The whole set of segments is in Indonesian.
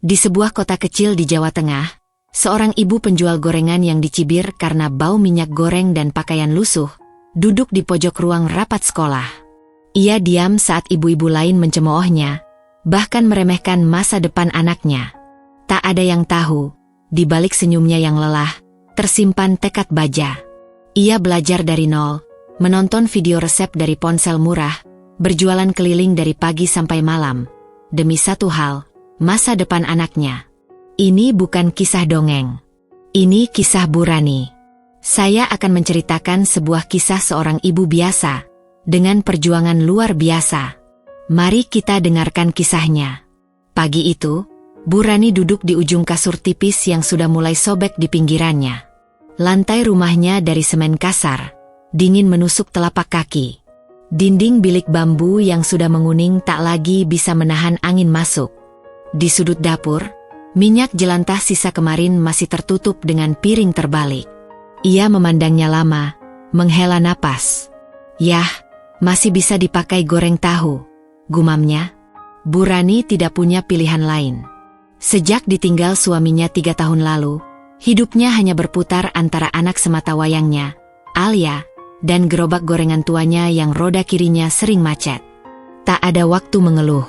Di sebuah kota kecil di Jawa Tengah, seorang ibu penjual gorengan yang dicibir karena bau minyak goreng dan pakaian lusuh, duduk di pojok ruang rapat sekolah. Ia diam saat ibu-ibu lain mencemoohnya, bahkan meremehkan masa depan anaknya. Tak ada yang tahu, di balik senyumnya yang lelah, tersimpan tekad baja. Ia belajar dari nol, menonton video resep dari ponsel murah, berjualan keliling dari pagi sampai malam, demi satu hal, masa depan anaknya. Ini bukan kisah dongeng. Ini kisah Burani. Saya akan menceritakan sebuah kisah seorang ibu biasa, dengan perjuangan luar biasa. Mari kita dengarkan kisahnya. Pagi itu, Burani duduk di ujung kasur tipis yang sudah mulai sobek di pinggirannya. Lantai rumahnya dari semen kasar, dingin menusuk telapak kaki. Dinding bilik bambu yang sudah menguning tak lagi bisa menahan angin masuk. Di sudut dapur, minyak jelantah sisa kemarin masih tertutup dengan piring terbalik. Ia memandangnya lama, menghela napas. Yah, masih bisa dipakai goreng tahu, gumamnya. Burani tidak punya pilihan lain. Sejak ditinggal suaminya 3 tahun lalu, hidupnya hanya berputar antara anak sematawayangnya, Alia, dan gerobak gorengan tuanya yang roda kirinya sering macet. Tak ada waktu mengeluh.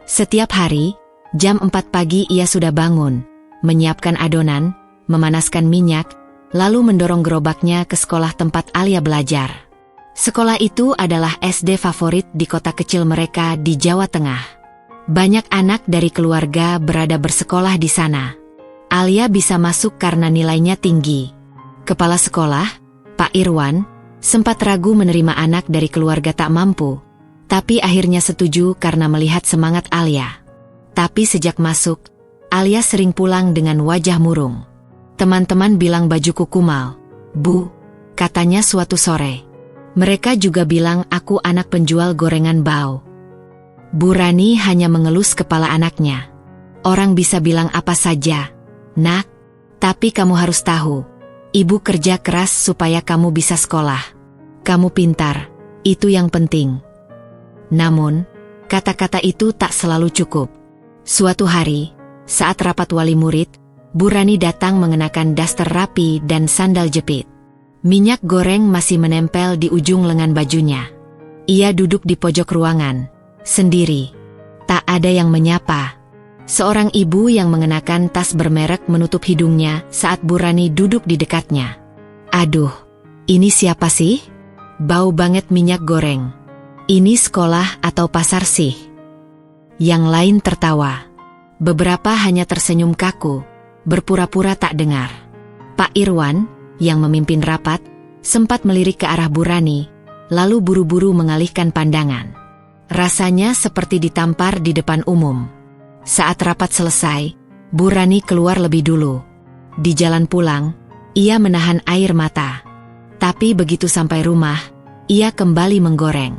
Setiap hari, jam 4 pagi ia sudah bangun, menyiapkan adonan, memanaskan minyak, lalu mendorong gerobaknya ke sekolah tempat Alia belajar. Sekolah itu adalah SD favorit di kota kecil mereka di Jawa Tengah. Banyak anak dari keluarga berada bersekolah di sana. Alia bisa masuk karena nilainya tinggi. Kepala sekolah, Pak Irwan, sempat ragu menerima anak dari keluarga tak mampu, tapi akhirnya setuju karena melihat semangat Alia. Tapi sejak masuk, Alia sering pulang dengan wajah murung. Teman-teman bilang bajuku kumal, Bu, katanya suatu sore. Mereka juga bilang aku anak penjual gorengan bau. Burani hanya mengelus kepala anaknya. Orang bisa bilang apa saja, Nak, tapi kamu harus tahu, ibu kerja keras supaya kamu bisa sekolah. Kamu pintar, itu yang penting. Namun, kata-kata itu tak selalu cukup. Suatu hari, saat rapat wali murid, Burani datang mengenakan daster rapi dan sandal jepit. Minyak goreng masih menempel di ujung lengan bajunya. Ia duduk di pojok ruangan, sendiri. Tak ada yang menyapa. Seorang ibu yang mengenakan tas bermerek menutup hidungnya saat Burani duduk di dekatnya. Aduh, ini siapa sih? Bau banget minyak goreng. Ini sekolah atau pasar sih? Yang lain tertawa. Beberapa hanya tersenyum kaku, berpura-pura tak dengar. Pak Irwan, yang memimpin rapat, sempat melirik ke arah Burani, lalu buru-buru mengalihkan pandangan. Rasanya seperti ditampar di depan umum. Saat rapat selesai, Burani keluar lebih dulu. Di jalan pulang, ia menahan air mata. Tapi begitu sampai rumah, ia kembali menggoreng.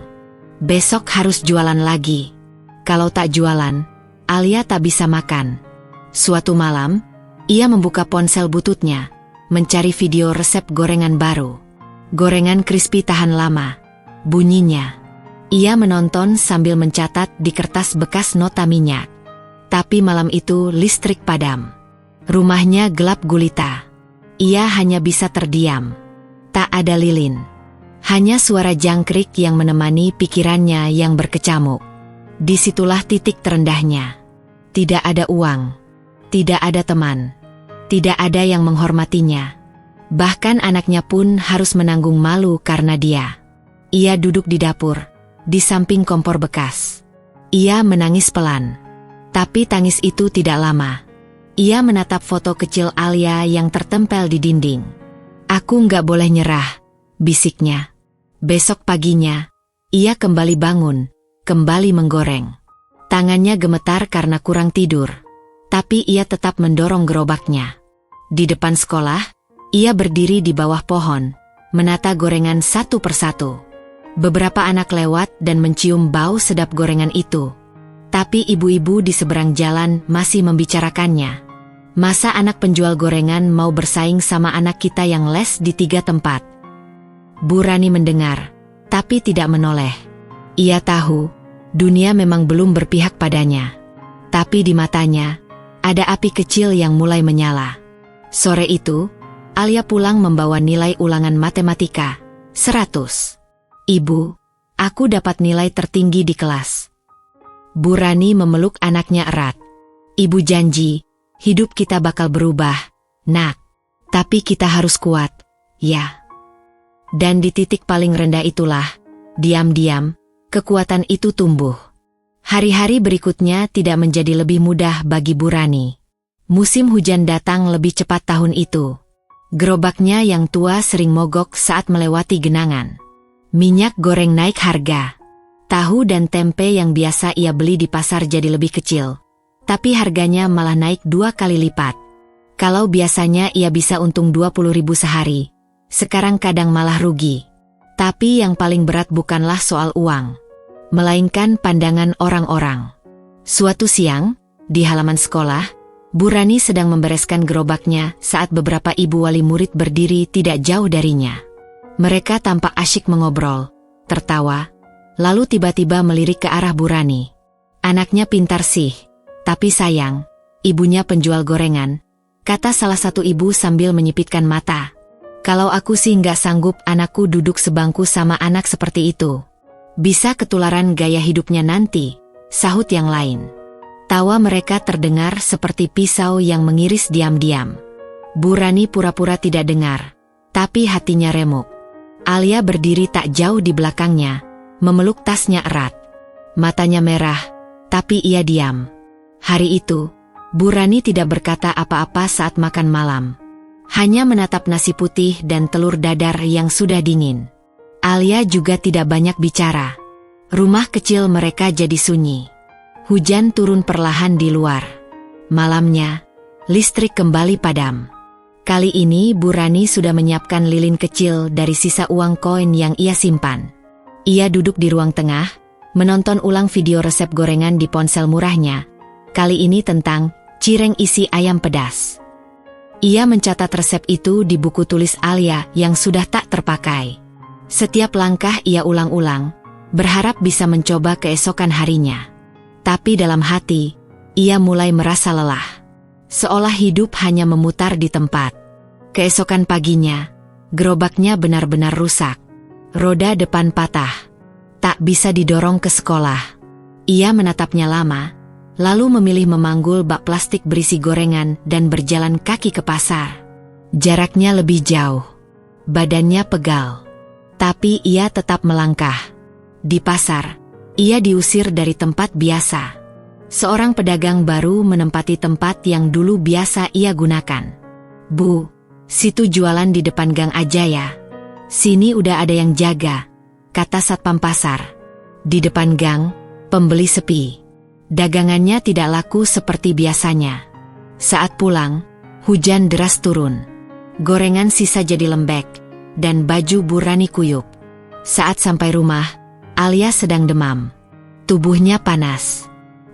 Besok harus jualan lagi. Kalau tak jualan, Alia tak bisa makan. Suatu malam, ia membuka ponsel bututnya, mencari video resep gorengan baru. Gorengan crispy tahan lama, bunyinya. Ia menonton sambil mencatat di kertas bekas nota minyak. Tapi malam itu listrik padam. Rumahnya gelap gulita. Ia hanya bisa terdiam. Tak ada lilin. Hanya suara jangkrik yang menemani pikirannya yang berkecamuk. Disitulah titik terendahnya. Tidak ada uang. Tidak ada teman. Tidak ada yang menghormatinya. Bahkan anaknya pun harus menanggung malu karena dia. Ia duduk di dapur, di samping kompor bekas. Ia menangis pelan. Tapi tangis itu tidak lama. Ia menatap foto kecil Alia yang tertempel di dinding. Aku nggak boleh nyerah, bisiknya. Besok paginya, ia kembali bangun, kembali menggoreng. Tangannya gemetar karena kurang tidur. Tapi ia tetap mendorong gerobaknya. Di depan sekolah, ia berdiri di bawah pohon, menata gorengan satu persatu. Beberapa anak lewat dan mencium bau sedap gorengan itu. Tapi ibu-ibu di seberang jalan masih membicarakannya. Masa anak penjual gorengan mau bersaing sama anak kita yang les di 3 tempat? Burani mendengar, tapi tidak menoleh. Ia tahu, dunia memang belum berpihak padanya. Tapi di matanya, Ada api kecil yang mulai menyala. Sore itu, Alia pulang membawa nilai ulangan matematika, 100. Ibu, aku dapat nilai tertinggi di kelas. Bu Rani memeluk anaknya erat. Ibu janji, hidup kita bakal berubah, nak. Tapi kita harus kuat, ya. Dan di titik paling rendah itulah, diam-diam, kekuatan itu tumbuh. Hari-hari berikutnya tidak menjadi lebih mudah bagi Bu Rani. Musim hujan datang lebih cepat tahun itu. Gerobaknya yang tua sering mogok saat melewati genangan. Minyak goreng naik harga. Tahu dan tempe yang biasa ia beli di pasar jadi lebih kecil. Tapi harganya malah naik 2 kali lipat. Kalau biasanya ia bisa untung 20.000 sehari, sekarang kadang malah rugi. Tapi yang paling berat bukanlah soal uang, melainkan pandangan orang-orang. Suatu siang, di halaman sekolah, Bu Rani sedang membereskan gerobaknya saat beberapa ibu wali murid berdiri tidak jauh darinya. Mereka tampak asyik mengobrol, tertawa, lalu tiba-tiba melirik ke arah Bu Rani. Anaknya pintar sih, tapi sayang, ibunya penjual gorengan, kata salah satu ibu sambil menyipitkan mata. Kalau aku sih nggak sanggup anakku duduk sebangku sama anak seperti itu. Bisa ketularan gaya hidupnya nanti, sahut yang lain. Tawa mereka terdengar seperti pisau yang mengiris diam-diam. Bu Rani pura-pura tidak dengar, tapi hatinya remuk. Alia berdiri tak jauh di belakangnya, memeluk tasnya erat. Matanya merah, tapi ia diam. Hari itu, Bu Rani tidak berkata apa-apa saat makan malam. Hanya menatap nasi putih dan telur dadar yang sudah dingin. Alia juga tidak banyak bicara. Rumah kecil mereka jadi sunyi. Hujan turun perlahan di luar. Malamnya, listrik kembali padam. Kali ini Bu Rani sudah menyiapkan lilin kecil dari sisa uang koin yang ia simpan. Ia duduk di ruang tengah, menonton ulang video resep gorengan di ponsel murahnya. Kali ini tentang cireng isi ayam pedas. Ia mencatat resep itu di buku tulis Alia yang sudah tak terpakai. Setiap langkah ia ulang-ulang, berharap bisa mencoba keesokan harinya. Tapi dalam hati, ia mulai merasa lelah. Seolah hidup hanya memutar di tempat. Keesokan paginya, gerobaknya benar-benar rusak. Roda depan patah. Tak bisa didorong ke sekolah. Ia menatapnya lama, lalu memilih memanggul bak plastik berisi gorengan dan berjalan kaki ke pasar. Jaraknya lebih jauh. Badannya pegal. Tapi ia tetap melangkah. Di pasar, ia diusir dari tempat biasa. Seorang pedagang baru menempati tempat yang dulu biasa ia gunakan. Bu, situ jualan di depan gang aja ya. Sini udah ada yang jaga, kata satpam pasar. Di depan gang, pembeli sepi. Dagangannya tidak laku seperti biasanya. Saat pulang, hujan deras turun. Gorengan sisa jadi lembek, dan baju Bu Rani kuyup. Saat sampai rumah, Alia sedang demam. Tubuhnya panas.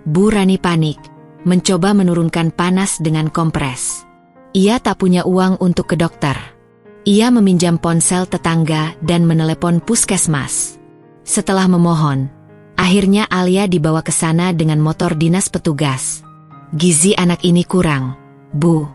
Bu Rani panik, mencoba menurunkan panas dengan kompres. Ia tak punya uang untuk ke dokter. Ia meminjam ponsel tetangga dan menelepon puskesmas. Setelah memohon, akhirnya Alia dibawa ke sana dengan motor dinas petugas. Gizi anak ini kurang, Bu.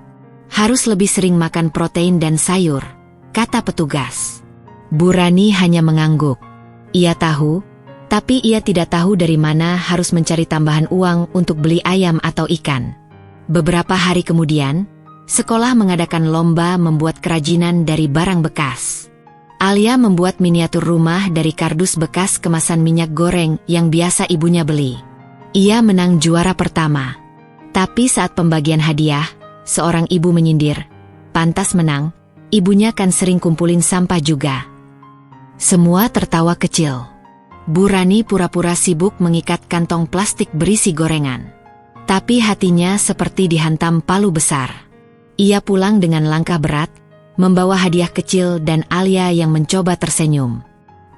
Harus lebih sering makan protein dan sayur, kata petugas. Bu Rani hanya mengangguk. Ia tahu, tapi ia tidak tahu dari mana harus mencari tambahan uang untuk beli ayam atau ikan. Beberapa hari kemudian, sekolah mengadakan lomba membuat kerajinan dari barang bekas. Alia membuat miniatur rumah dari kardus bekas kemasan minyak goreng yang biasa ibunya beli. Ia menang juara pertama. Tapi saat pembagian hadiah, seorang ibu menyindir, pantas menang, ibunya kan sering kumpulin sampah juga. Semua tertawa kecil. Bu Rani pura-pura sibuk mengikat kantong plastik berisi gorengan. Tapi hatinya seperti dihantam palu besar. Ia pulang dengan langkah berat, membawa hadiah kecil dan Alia yang mencoba tersenyum.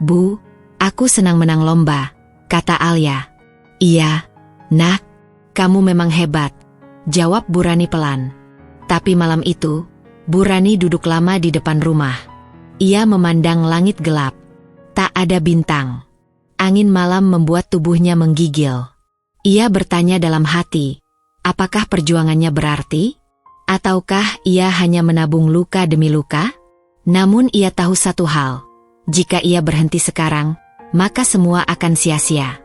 Bu, aku senang menang lomba, kata Alia. Iya, nak, kamu memang hebat, jawab Bu Rani pelan. Tapi malam itu, Bu Rani duduk lama di depan rumah. Ia memandang langit gelap. Tak ada bintang. Angin malam membuat tubuhnya menggigil. Ia bertanya dalam hati, Apakah perjuangannya berarti? Ataukah ia hanya menabung luka demi luka? Namun ia tahu satu hal, jika ia berhenti sekarang, maka semua akan sia-sia.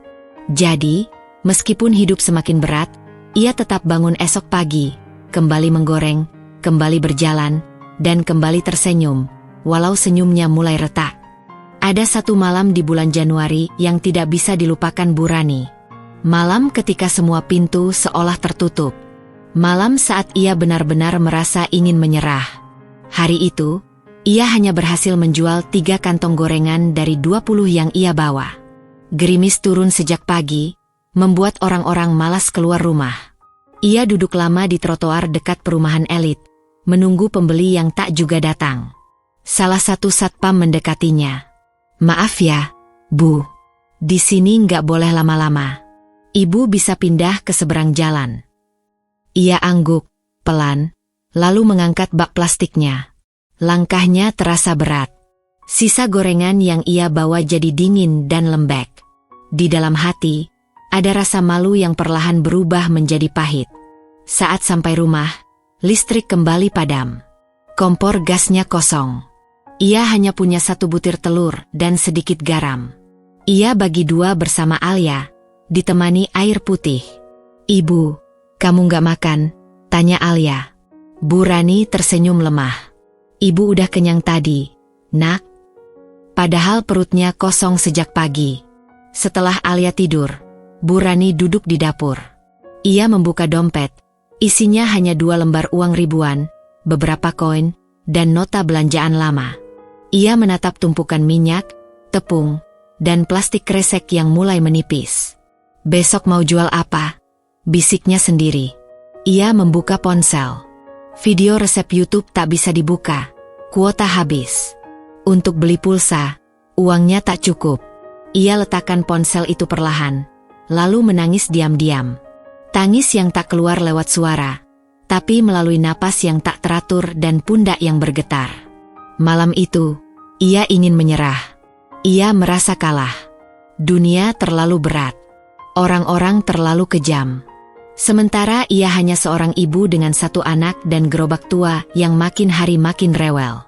Jadi, meskipun hidup semakin berat, ia tetap bangun esok pagi, kembali menggoreng, kembali berjalan, dan kembali tersenyum, walau senyumnya mulai retak. Ada satu malam di bulan Januari yang tidak bisa dilupakan Bu Rani. Malam ketika semua pintu seolah tertutup. Malam saat ia benar-benar merasa ingin menyerah. Hari itu, ia hanya berhasil menjual 3 kantong gorengan dari 20 yang ia bawa. Gerimis turun sejak pagi, membuat orang-orang malas keluar rumah. Ia duduk lama di trotoar dekat perumahan elit, menunggu pembeli yang tak juga datang. Salah satu satpam mendekatinya. "Maaf ya, Bu. Di sini nggak boleh lama-lama. Ibu bisa pindah ke seberang jalan." Ia angguk, pelan, lalu mengangkat bak plastiknya. Langkahnya terasa berat. Sisa gorengan yang ia bawa jadi dingin dan lembek. Di dalam hati, ada rasa malu yang perlahan berubah menjadi pahit. Saat sampai rumah, listrik kembali padam. Kompor gasnya kosong. Ia hanya punya 1 butir telur dan sedikit garam. Ia bagi 2 bersama Alia, ditemani air putih. "Ibu, kamu nggak makan?" tanya Alia. Bu Rani tersenyum lemah. "Ibu udah kenyang tadi, Nak." Padahal perutnya kosong sejak pagi. Setelah Alia tidur, Bu Rani duduk di dapur. Ia membuka dompet. Isinya hanya 2 lembar uang ribuan, beberapa koin, dan nota belanjaan lama. Ia menatap tumpukan minyak, tepung, dan plastik kresek yang mulai menipis. "Besok mau jual apa?" bisiknya sendiri. Ia membuka ponsel. Video resep YouTube tak bisa dibuka. Kuota habis. Untuk beli pulsa, uangnya tak cukup. Ia letakkan ponsel itu perlahan, lalu menangis diam-diam. Tangis yang tak keluar lewat suara, tapi melalui napas yang tak teratur dan pundak yang bergetar. Malam itu, ia ingin menyerah. Ia merasa kalah. Dunia terlalu berat. Orang-orang terlalu kejam. Sementara ia hanya seorang ibu dengan 1 anak dan gerobak tua yang makin hari makin rewel.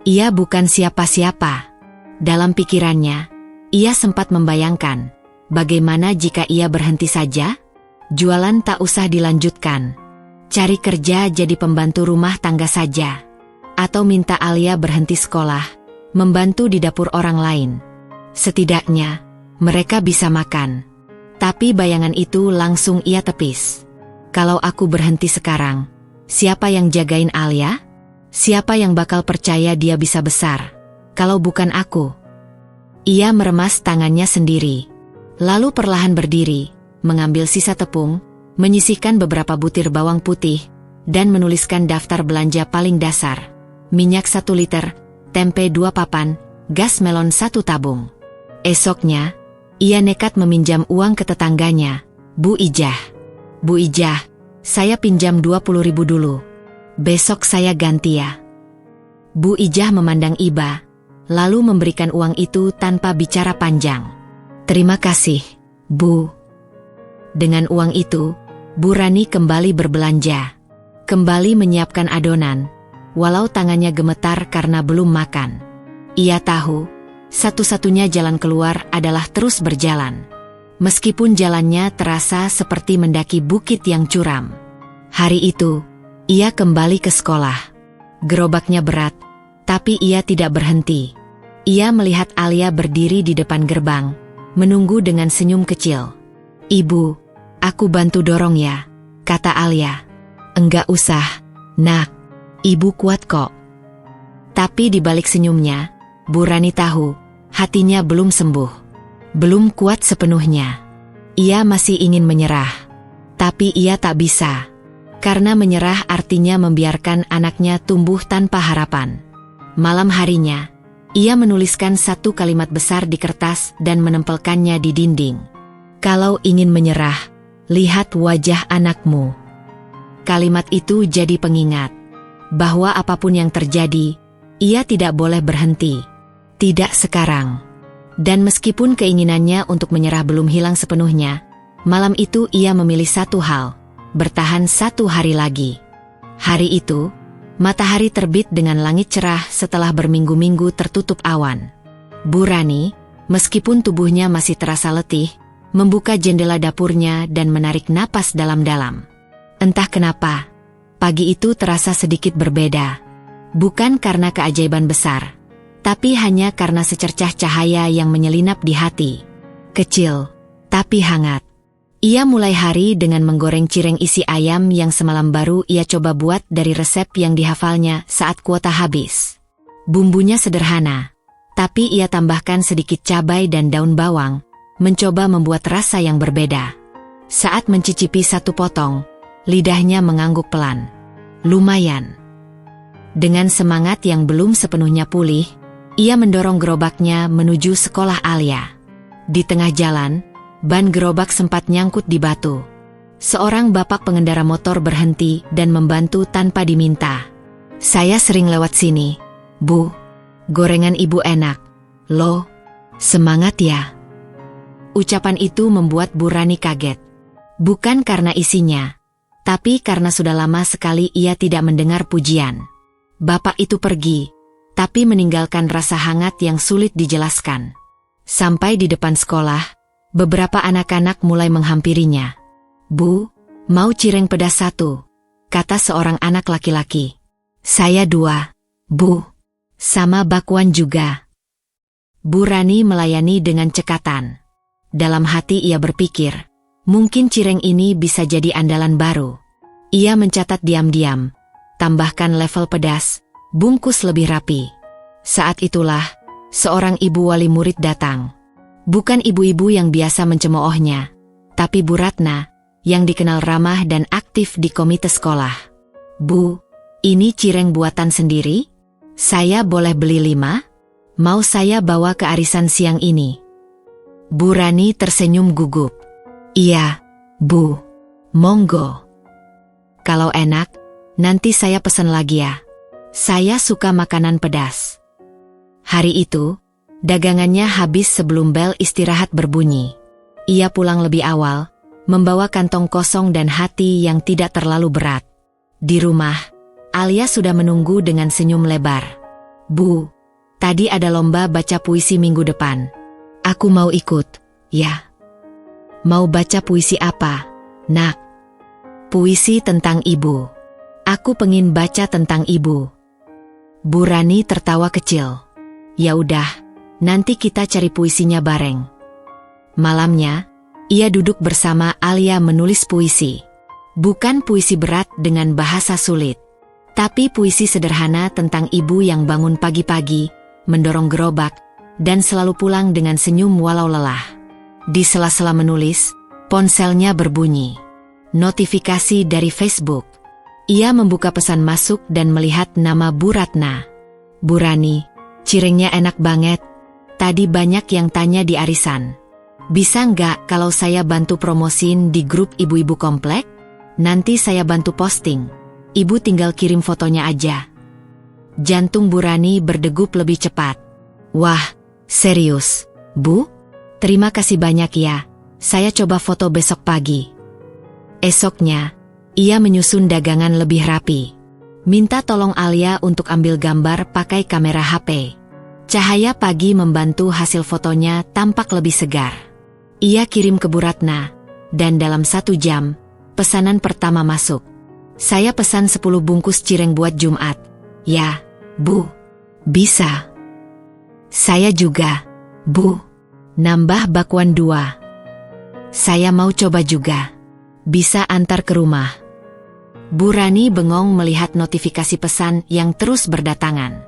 Ia bukan siapa-siapa. Dalam pikirannya, ia sempat membayangkan, bagaimana jika ia berhenti saja? Jualan tak usah dilanjutkan. Cari kerja jadi pembantu rumah tangga saja. Atau minta Alia berhenti sekolah, membantu di dapur orang lain. Setidaknya, mereka bisa makan. Tapi bayangan itu langsung ia tepis. Kalau aku berhenti sekarang, siapa yang jagain Alia? Siapa yang bakal percaya dia bisa besar? Kalau bukan aku. Ia meremas tangannya sendiri. Lalu perlahan berdiri, mengambil sisa tepung, menyisihkan beberapa butir bawang putih, dan menuliskan daftar belanja paling dasar. Minyak 1 liter, tempe 2 papan, gas melon 1 tabung. Esoknya, ia nekat meminjam uang ke tetangganya, "Bu Ijah. Bu Ijah, saya pinjam 20.000 dulu. Besok saya ganti ya." Bu Ijah memandang iba, lalu memberikan uang itu tanpa bicara panjang. "Terima kasih, Bu." Dengan uang itu, Bu Rani kembali berbelanja. Kembali menyiapkan adonan, walau tangannya gemetar karena belum makan. Ia tahu, satu-satunya jalan keluar adalah terus berjalan. Meskipun jalannya terasa seperti mendaki bukit yang curam. Hari itu, ia kembali ke sekolah. Gerobaknya berat, tapi ia tidak berhenti. Ia melihat Alia berdiri di depan gerbang, menunggu dengan senyum kecil. "Ibu, aku bantu dorong ya," kata Alia. "Enggak usah, Nak. Ibu kuat kok." Tapi di balik senyumnya, Bu Rani tahu, hatinya belum sembuh. Belum kuat sepenuhnya. Ia masih ingin menyerah. Tapi ia tak bisa. Karena menyerah artinya membiarkan anaknya tumbuh tanpa harapan. Malam harinya, ia menuliskan 1 kalimat besar di kertas dan menempelkannya di dinding. "Kalau ingin menyerah, lihat wajah anakmu." Kalimat itu jadi pengingat. Bahwa apapun yang terjadi, ia tidak boleh berhenti. Tidak sekarang. Dan meskipun keinginannya untuk menyerah belum hilang sepenuhnya, malam itu ia memilih satu hal, bertahan 1 hari lagi. Hari itu, matahari terbit dengan langit cerah setelah berminggu-minggu tertutup awan. Bu Rani, meskipun tubuhnya masih terasa letih, membuka jendela dapurnya dan menarik napas dalam-dalam. Entah kenapa, pagi itu terasa sedikit berbeda. Bukan karena keajaiban besar, tapi hanya karena secercah cahaya yang menyelinap di hati. Kecil, tapi hangat. Ia mulai hari dengan menggoreng cireng isi ayam yang semalam baru ia coba buat dari resep yang dihafalnya saat kuota habis. Bumbunya sederhana, tapi ia tambahkan sedikit cabai dan daun bawang, mencoba membuat rasa yang berbeda. Saat mencicipi 1 potong, lidahnya mengangguk pelan. Lumayan. Dengan semangat yang belum sepenuhnya pulih, ia mendorong gerobaknya menuju sekolah Alia. Di tengah jalan, ban gerobak sempat nyangkut di batu. Seorang bapak pengendara motor berhenti dan membantu tanpa diminta. "Saya sering lewat sini, Bu. Gorengan Ibu enak. Loh, semangat ya." Ucapan itu membuat Bu Rani kaget. Bukan karena isinya, tapi karena sudah lama sekali ia tidak mendengar pujian. Bapak itu pergi, tapi meninggalkan rasa hangat yang sulit dijelaskan. Sampai di depan sekolah, beberapa anak-anak mulai menghampirinya. "Bu, mau cireng pedas 1," kata seorang anak laki-laki. "Saya 2, Bu. Sama bakwan juga." Bu Rani melayani dengan cekatan. Dalam hati ia berpikir, mungkin cireng ini bisa jadi andalan baru. Ia mencatat diam-diam, tambahkan level pedas, bungkus lebih rapi. Saat itulah, seorang ibu wali murid datang. Bukan ibu-ibu yang biasa mencemoohnya, tapi Bu Ratna, yang dikenal ramah dan aktif di komite sekolah. "Bu, ini cireng buatan sendiri? Saya boleh beli 5? Mau saya bawa ke arisan siang ini?" Bu Rani tersenyum gugup. "Iya, Bu. Monggo. Kalau enak, nanti saya pesan lagi ya. Saya suka makanan pedas." Hari itu, dagangannya habis sebelum bel istirahat berbunyi. Ia pulang lebih awal, membawa kantong kosong dan hati yang tidak terlalu berat. Di rumah, Alia sudah menunggu dengan senyum lebar. "Bu, tadi ada lomba baca puisi minggu depan. Aku mau ikut, ya." "Mau baca puisi apa, Nak?" "Puisi tentang ibu. Aku pengen baca tentang ibu." Bu Rani tertawa kecil. "Ya udah, nanti kita cari puisinya bareng." Malamnya, ia duduk bersama Alia menulis puisi. Bukan puisi berat dengan bahasa sulit, tapi puisi sederhana tentang ibu yang bangun pagi-pagi, mendorong gerobak, dan selalu pulang dengan senyum walau lelah. Di sela-sela menulis, ponselnya berbunyi. Notifikasi dari Facebook. Ia membuka pesan masuk dan melihat nama Bu Ratna. "Bu Rani, cirengnya enak banget. Tadi banyak yang tanya di arisan. Bisa nggak kalau saya bantu promosin di grup ibu-ibu komplek? Nanti saya bantu posting. Ibu tinggal kirim fotonya aja." Jantung Bu Rani berdegup lebih cepat. "Wah, serius, Bu? Terima kasih banyak ya. Saya coba foto besok pagi." Esoknya, ia menyusun dagangan lebih rapi. Minta tolong Alia untuk ambil gambar pakai kamera HP. Cahaya pagi membantu hasil fotonya tampak lebih segar. Ia kirim ke Bu Ratna, dan dalam 1 jam, pesanan pertama masuk. "Saya pesan 10 bungkus cireng buat Jumat." "Ya, Bu. Bisa." "Saya juga, Bu. Nambah bakwan 2. Saya mau coba juga. Bisa antar ke rumah." Bu Rani bengong melihat notifikasi pesan yang terus berdatangan.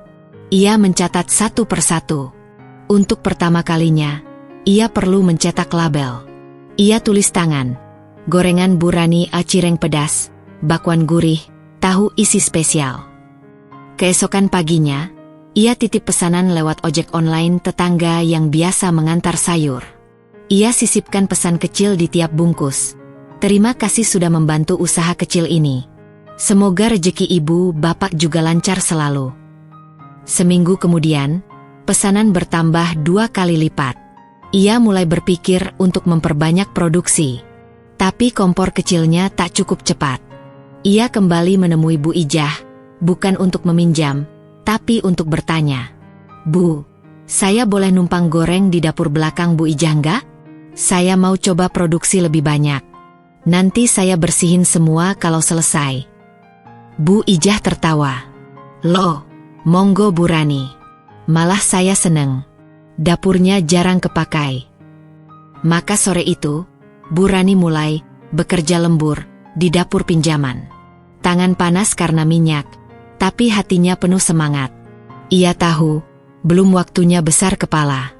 Ia mencatat satu persatu. Untuk pertama kalinya, ia perlu mencetak label. Ia tulis tangan. Gorengan Bu Rani cireng pedas, bakwan gurih, tahu isi spesial. Keesokan paginya, ia titip pesanan lewat ojek online tetangga yang biasa mengantar sayur. Ia sisipkan pesan kecil di tiap bungkus. "Terima kasih sudah membantu usaha kecil ini. Semoga rejeki ibu bapak juga lancar selalu." Seminggu kemudian, pesanan bertambah 2 kali lipat. Ia mulai berpikir untuk memperbanyak produksi. Tapi kompor kecilnya tak cukup cepat. Ia kembali menemui Bu Ijah, bukan untuk meminjam, tapi untuk bertanya. Bu, saya boleh numpang goreng di dapur belakang Bu Ijah nggak? Saya mau coba produksi lebih banyak. Nanti saya bersihin semua kalau selesai. Bu Ijah tertawa. Loh, monggo Bu Rani. Malah saya seneng. Dapurnya jarang kepakai. Maka sore itu, Bu Rani mulai bekerja lembur di dapur pinjaman. Tangan panas karena minyak, tapi hatinya penuh semangat. Ia tahu, belum waktunya besar kepala.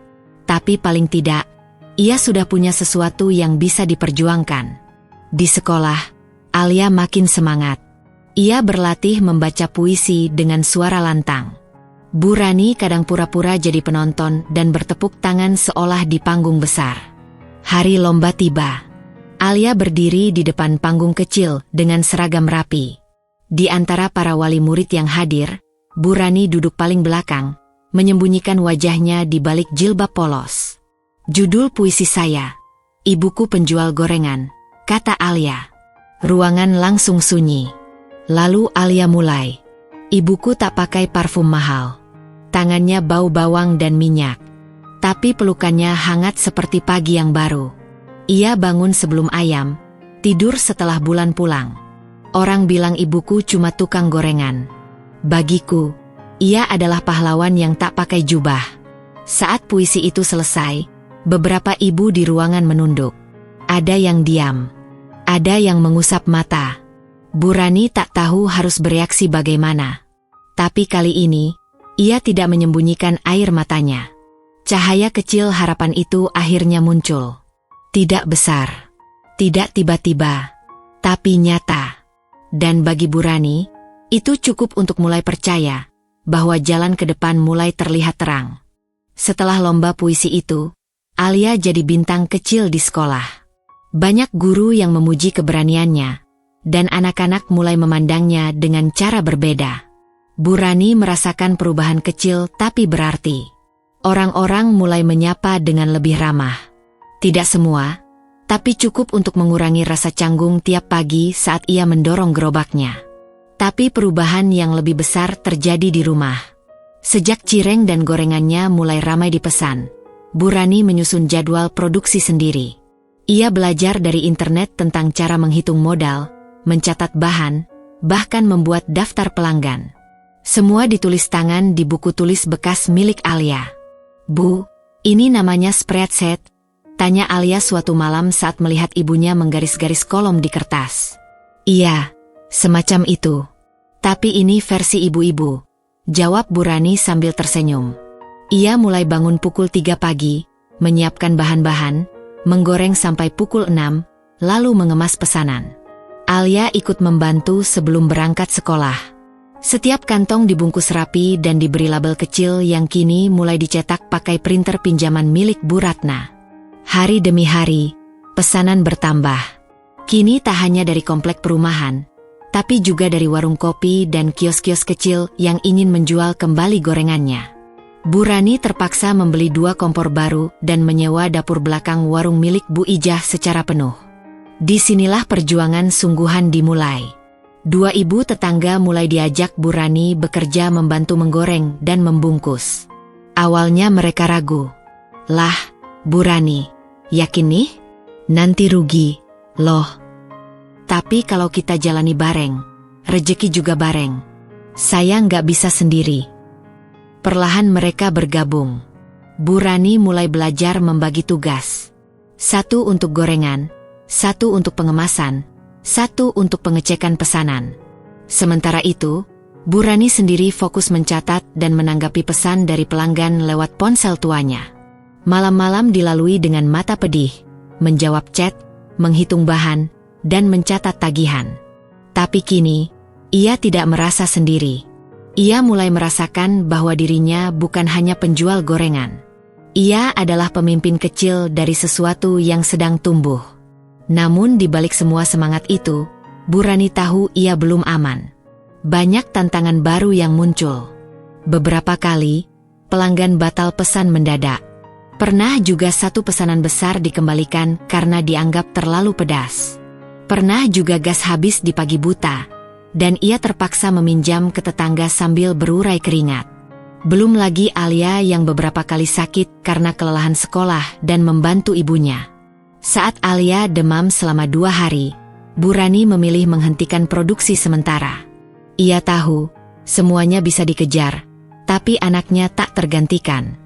Tapi paling tidak, ia sudah punya sesuatu yang bisa diperjuangkan. Di sekolah, Alia makin semangat. Ia berlatih membaca puisi dengan suara lantang. Bu Rani kadang pura-pura jadi penonton dan bertepuk tangan seolah di panggung besar. Hari lomba tiba. Alia berdiri di depan panggung kecil dengan seragam rapi. Di antara para wali murid yang hadir, Bu Rani duduk paling belakang, menyembunyikan wajahnya di balik jilbab polos. Judul puisi saya, Ibuku Penjual Gorengan, kata Alia. Ruangan langsung sunyi. Lalu Alia mulai. Ibuku tak pakai parfum mahal. Tangannya bau bawang dan minyak. Tapi pelukannya hangat seperti pagi yang baru. Ia bangun sebelum ayam, tidur setelah bulan pulang. Orang bilang ibuku cuma tukang gorengan. Bagiku, ia adalah pahlawan yang tak pakai jubah. Saat puisi itu selesai, beberapa ibu di ruangan menunduk. Ada yang diam. Ada yang mengusap mata. Bu Rani tak tahu harus bereaksi bagaimana. Tapi kali ini, ia tidak menyembunyikan air matanya. Cahaya kecil harapan itu akhirnya muncul. Tidak besar. Tidak tiba-tiba. Tapi nyata. Dan bagi Bu Rani, itu cukup untuk mulai percaya bahwa jalan ke depan mulai terlihat terang. Setelah lomba puisi itu, Alia jadi bintang kecil di sekolah. Banyak guru yang memuji keberaniannya, dan anak-anak mulai memandangnya dengan cara berbeda. Bu Rani merasakan perubahan kecil tapi berarti. Orang-orang mulai menyapa dengan lebih ramah. Tidak semua, tapi cukup untuk mengurangi rasa canggung tiap pagi saat ia mendorong gerobaknya. Tapi perubahan yang lebih besar terjadi di rumah. Sejak cireng dan gorengannya mulai ramai dipesan, Bu Rani menyusun jadwal produksi sendiri. Ia belajar dari internet tentang cara menghitung modal, mencatat bahan, bahkan membuat daftar pelanggan. Semua ditulis tangan di buku tulis bekas milik Alia. Bu, ini namanya spreadsheet, tanya Alia suatu malam saat melihat ibunya menggaris-garis kolom di kertas. Iya, semacam itu. Tapi ini versi ibu-ibu, jawab Bu Rani sambil tersenyum. Ia mulai bangun pukul 3 pagi, menyiapkan bahan-bahan, menggoreng sampai pukul 6, lalu mengemas pesanan. Alia ikut membantu sebelum berangkat sekolah. Setiap kantong dibungkus rapi dan diberi label kecil yang kini mulai dicetak pakai printer pinjaman milik Bu Ratna. Hari demi hari, pesanan bertambah. Kini tak hanya dari komplek perumahan, tapi juga dari warung kopi dan kios-kios kecil yang ingin menjual kembali gorengannya. Bu Rani terpaksa membeli 2 kompor baru dan menyewa dapur belakang warung milik Bu Ijah secara penuh. Disinilah perjuangan sungguhan dimulai. 2 ibu tetangga mulai diajak Bu Rani bekerja membantu menggoreng dan membungkus. Awalnya mereka ragu. Lah, Bu Rani, yakin nih? Nanti rugi, loh. Tapi kalau kita jalani bareng, rejeki juga bareng. Saya nggak bisa sendiri. Perlahan mereka bergabung. Bu Rani mulai belajar membagi tugas. 1 untuk gorengan, 1 untuk pengemasan, 1 untuk pengecekan pesanan. Sementara itu, Bu Rani sendiri fokus mencatat dan menanggapi pesan dari pelanggan lewat ponsel tuanya. Malam-malam dilalui dengan mata pedih, menjawab chat, menghitung bahan, dan mencatat tagihan. Tapi kini, ia tidak merasa sendiri. Ia mulai merasakan bahwa dirinya bukan hanya penjual gorengan. Ia adalah pemimpin kecil dari sesuatu yang sedang tumbuh. Namun di balik semua semangat itu, Bu Rani tahu ia belum aman. Banyak tantangan baru yang muncul. Beberapa kali, pelanggan batal pesan mendadak. Pernah juga satu pesanan besar dikembalikan karena dianggap terlalu pedas. Pernah juga gas habis di pagi buta, dan ia terpaksa meminjam ke tetangga sambil berurai keringat. Belum lagi Alia yang beberapa kali sakit karena kelelahan sekolah dan membantu ibunya. Saat Alia demam selama 2 hari, Bu Rani memilih menghentikan produksi sementara. Ia tahu, semuanya bisa dikejar, tapi anaknya tak tergantikan.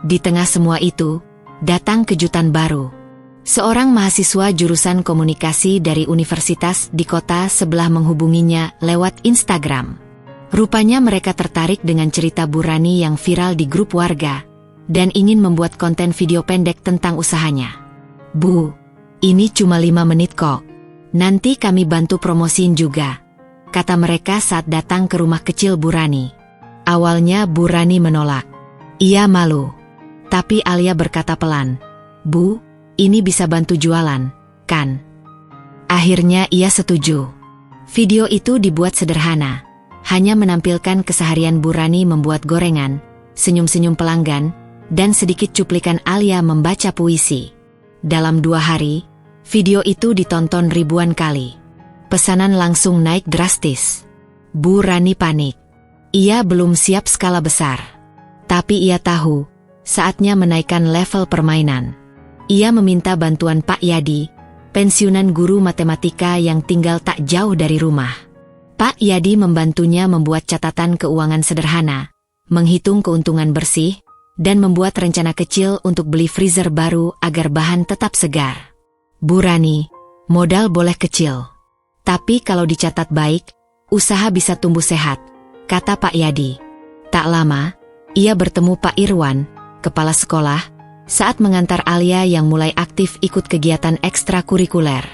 Di tengah semua itu, datang kejutan baru. Seorang mahasiswa jurusan komunikasi dari universitas di kota sebelah menghubunginya lewat Instagram. Rupanya mereka tertarik dengan cerita Bu Rani yang viral di grup warga, dan ingin membuat konten video pendek tentang usahanya. "Bu, ini cuma 5 menit kok. Nanti kami bantu promosiin juga," kata mereka saat datang ke rumah kecil Bu Rani. Awalnya Bu Rani menolak. Ia malu. Tapi Alia berkata pelan, "Bu, ini bisa bantu jualan, kan?" Akhirnya ia setuju. Video itu dibuat sederhana. Hanya menampilkan keseharian Bu Rani membuat gorengan, senyum-senyum pelanggan, dan sedikit cuplikan Alia membaca puisi. Dalam 2 hari, video itu ditonton ribuan kali. Pesanan langsung naik drastis. Bu Rani panik. Ia belum siap skala besar. Tapi ia tahu, saatnya menaikkan level permainan. Ia meminta bantuan Pak Yadi, pensiunan guru matematika yang tinggal tak jauh dari rumah. Pak Yadi membantunya membuat catatan keuangan sederhana, menghitung keuntungan bersih, dan membuat rencana kecil untuk beli freezer baru agar bahan tetap segar. "Bu Rani, modal boleh kecil. Tapi kalau dicatat baik, usaha bisa tumbuh sehat," kata Pak Yadi. Tak lama, ia bertemu Pak Irwan, kepala sekolah, saat mengantar Alia yang mulai aktif ikut kegiatan ekstrakurikuler.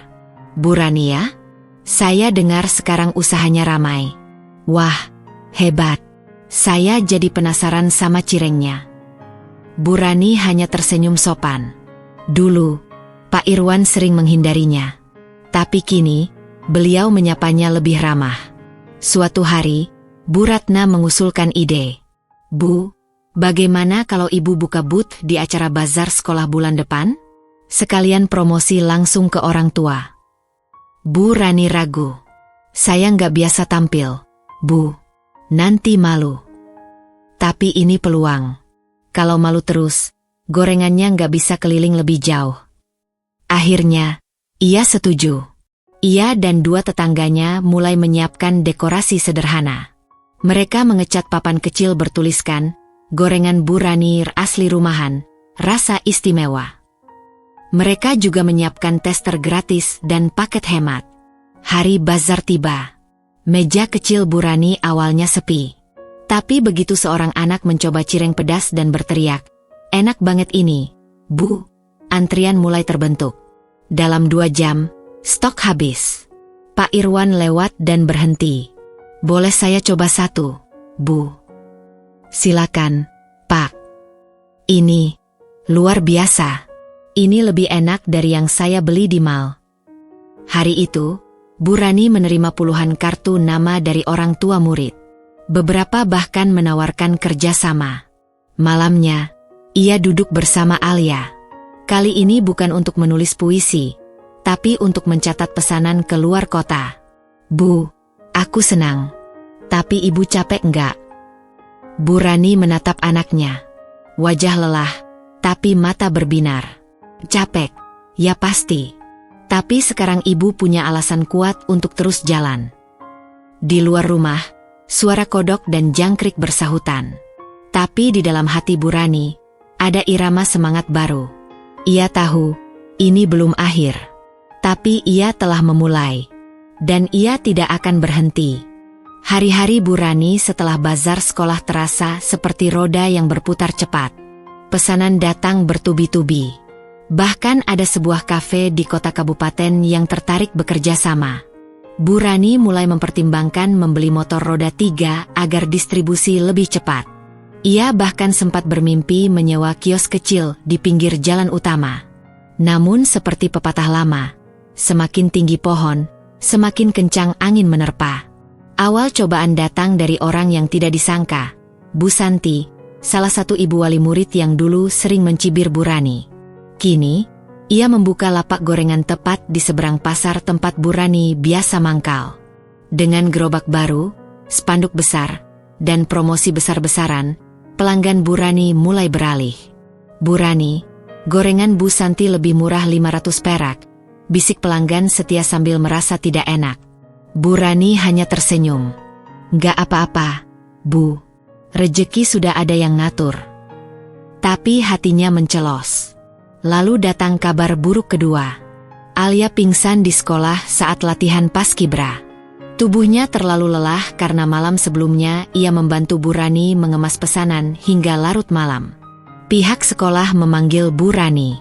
"Bu Rani ya? Saya dengar sekarang usahanya ramai." "Wah, hebat. Saya jadi penasaran sama cirengnya." Bu Rani hanya tersenyum sopan. Dulu, Pak Irwan sering menghindarinya. Tapi kini, beliau menyapanya lebih ramah. Suatu hari, Bu Ratna mengusulkan ide. "Bu, bagaimana kalau Ibu buka booth di acara bazar sekolah bulan depan? Sekalian promosi langsung ke orang tua." Bu Rani ragu. "Saya nggak biasa tampil, Bu. Nanti malu." Tapi ini peluang. Kalau malu terus, gorengannya nggak bisa keliling lebih jauh. Akhirnya, ia setuju. Ia dan 2 tetangganya mulai menyiapkan dekorasi sederhana. Mereka mengecat papan kecil bertuliskan, "Gorengan Bu Rani asli rumahan, rasa istimewa." Mereka juga menyiapkan tester gratis dan paket hemat. Hari bazar tiba. Meja kecil Bu Rani awalnya sepi. Tapi begitu seorang anak mencoba cireng pedas dan berteriak, "Enak banget ini, Bu," antrian mulai terbentuk. Dalam 2 jam, stok habis. Pak Irwan lewat dan berhenti. "Boleh saya coba 1, Bu?" "Silakan, Pak. Ini luar biasa. Ini lebih enak dari yang saya beli di mall." Hari itu, Bu Rani menerima puluhan kartu nama dari orang tua murid. Beberapa bahkan menawarkan kerjasama. Malamnya, ia duduk bersama Alia. Kali ini bukan untuk menulis puisi, tapi untuk mencatat pesanan ke luar kota. "Bu, aku senang. Tapi Ibu capek enggak?" Bu Rani menatap anaknya. Wajah lelah, tapi mata berbinar. "Capek, ya pasti. Tapi sekarang Ibu punya alasan kuat untuk terus jalan." Di luar rumah, suara kodok dan jangkrik bersahutan. Tapi di dalam hati Bu Rani, ada irama semangat baru. Ia tahu, ini belum akhir. Tapi ia telah memulai. Dan ia tidak akan berhenti. Hari-hari Bu Rani setelah bazar sekolah terasa seperti roda yang berputar cepat. Pesanan datang bertubi-tubi. Bahkan ada sebuah kafe di kota kabupaten yang tertarik bekerja sama. Bu Rani mulai mempertimbangkan membeli motor roda 3 agar distribusi lebih cepat. Ia bahkan sempat bermimpi menyewa kios kecil di pinggir jalan utama. Namun seperti pepatah lama, semakin tinggi pohon, semakin kencang angin menerpa. Awal cobaan datang dari orang yang tidak disangka, Bu Santi, salah satu ibu wali murid yang dulu sering mencibir Bu Rani. Kini, ia membuka lapak gorengan tepat di seberang pasar tempat Bu Rani biasa mangkal. Dengan gerobak baru, spanduk besar, dan promosi besar-besaran, pelanggan Bu Rani mulai beralih. "Bu Rani, gorengan Bu Santi lebih murah 500 perak," bisik pelanggan setia sambil merasa tidak enak. Bu Rani hanya tersenyum. "Nggak apa-apa, Bu. Rejeki sudah ada yang ngatur." Tapi hatinya mencelos. Lalu datang kabar buruk kedua. Alia pingsan di sekolah saat latihan paskibra. Tubuhnya terlalu lelah karena malam sebelumnya ia membantu Bu Rani mengemas pesanan hingga larut malam. Pihak sekolah memanggil Bu Rani.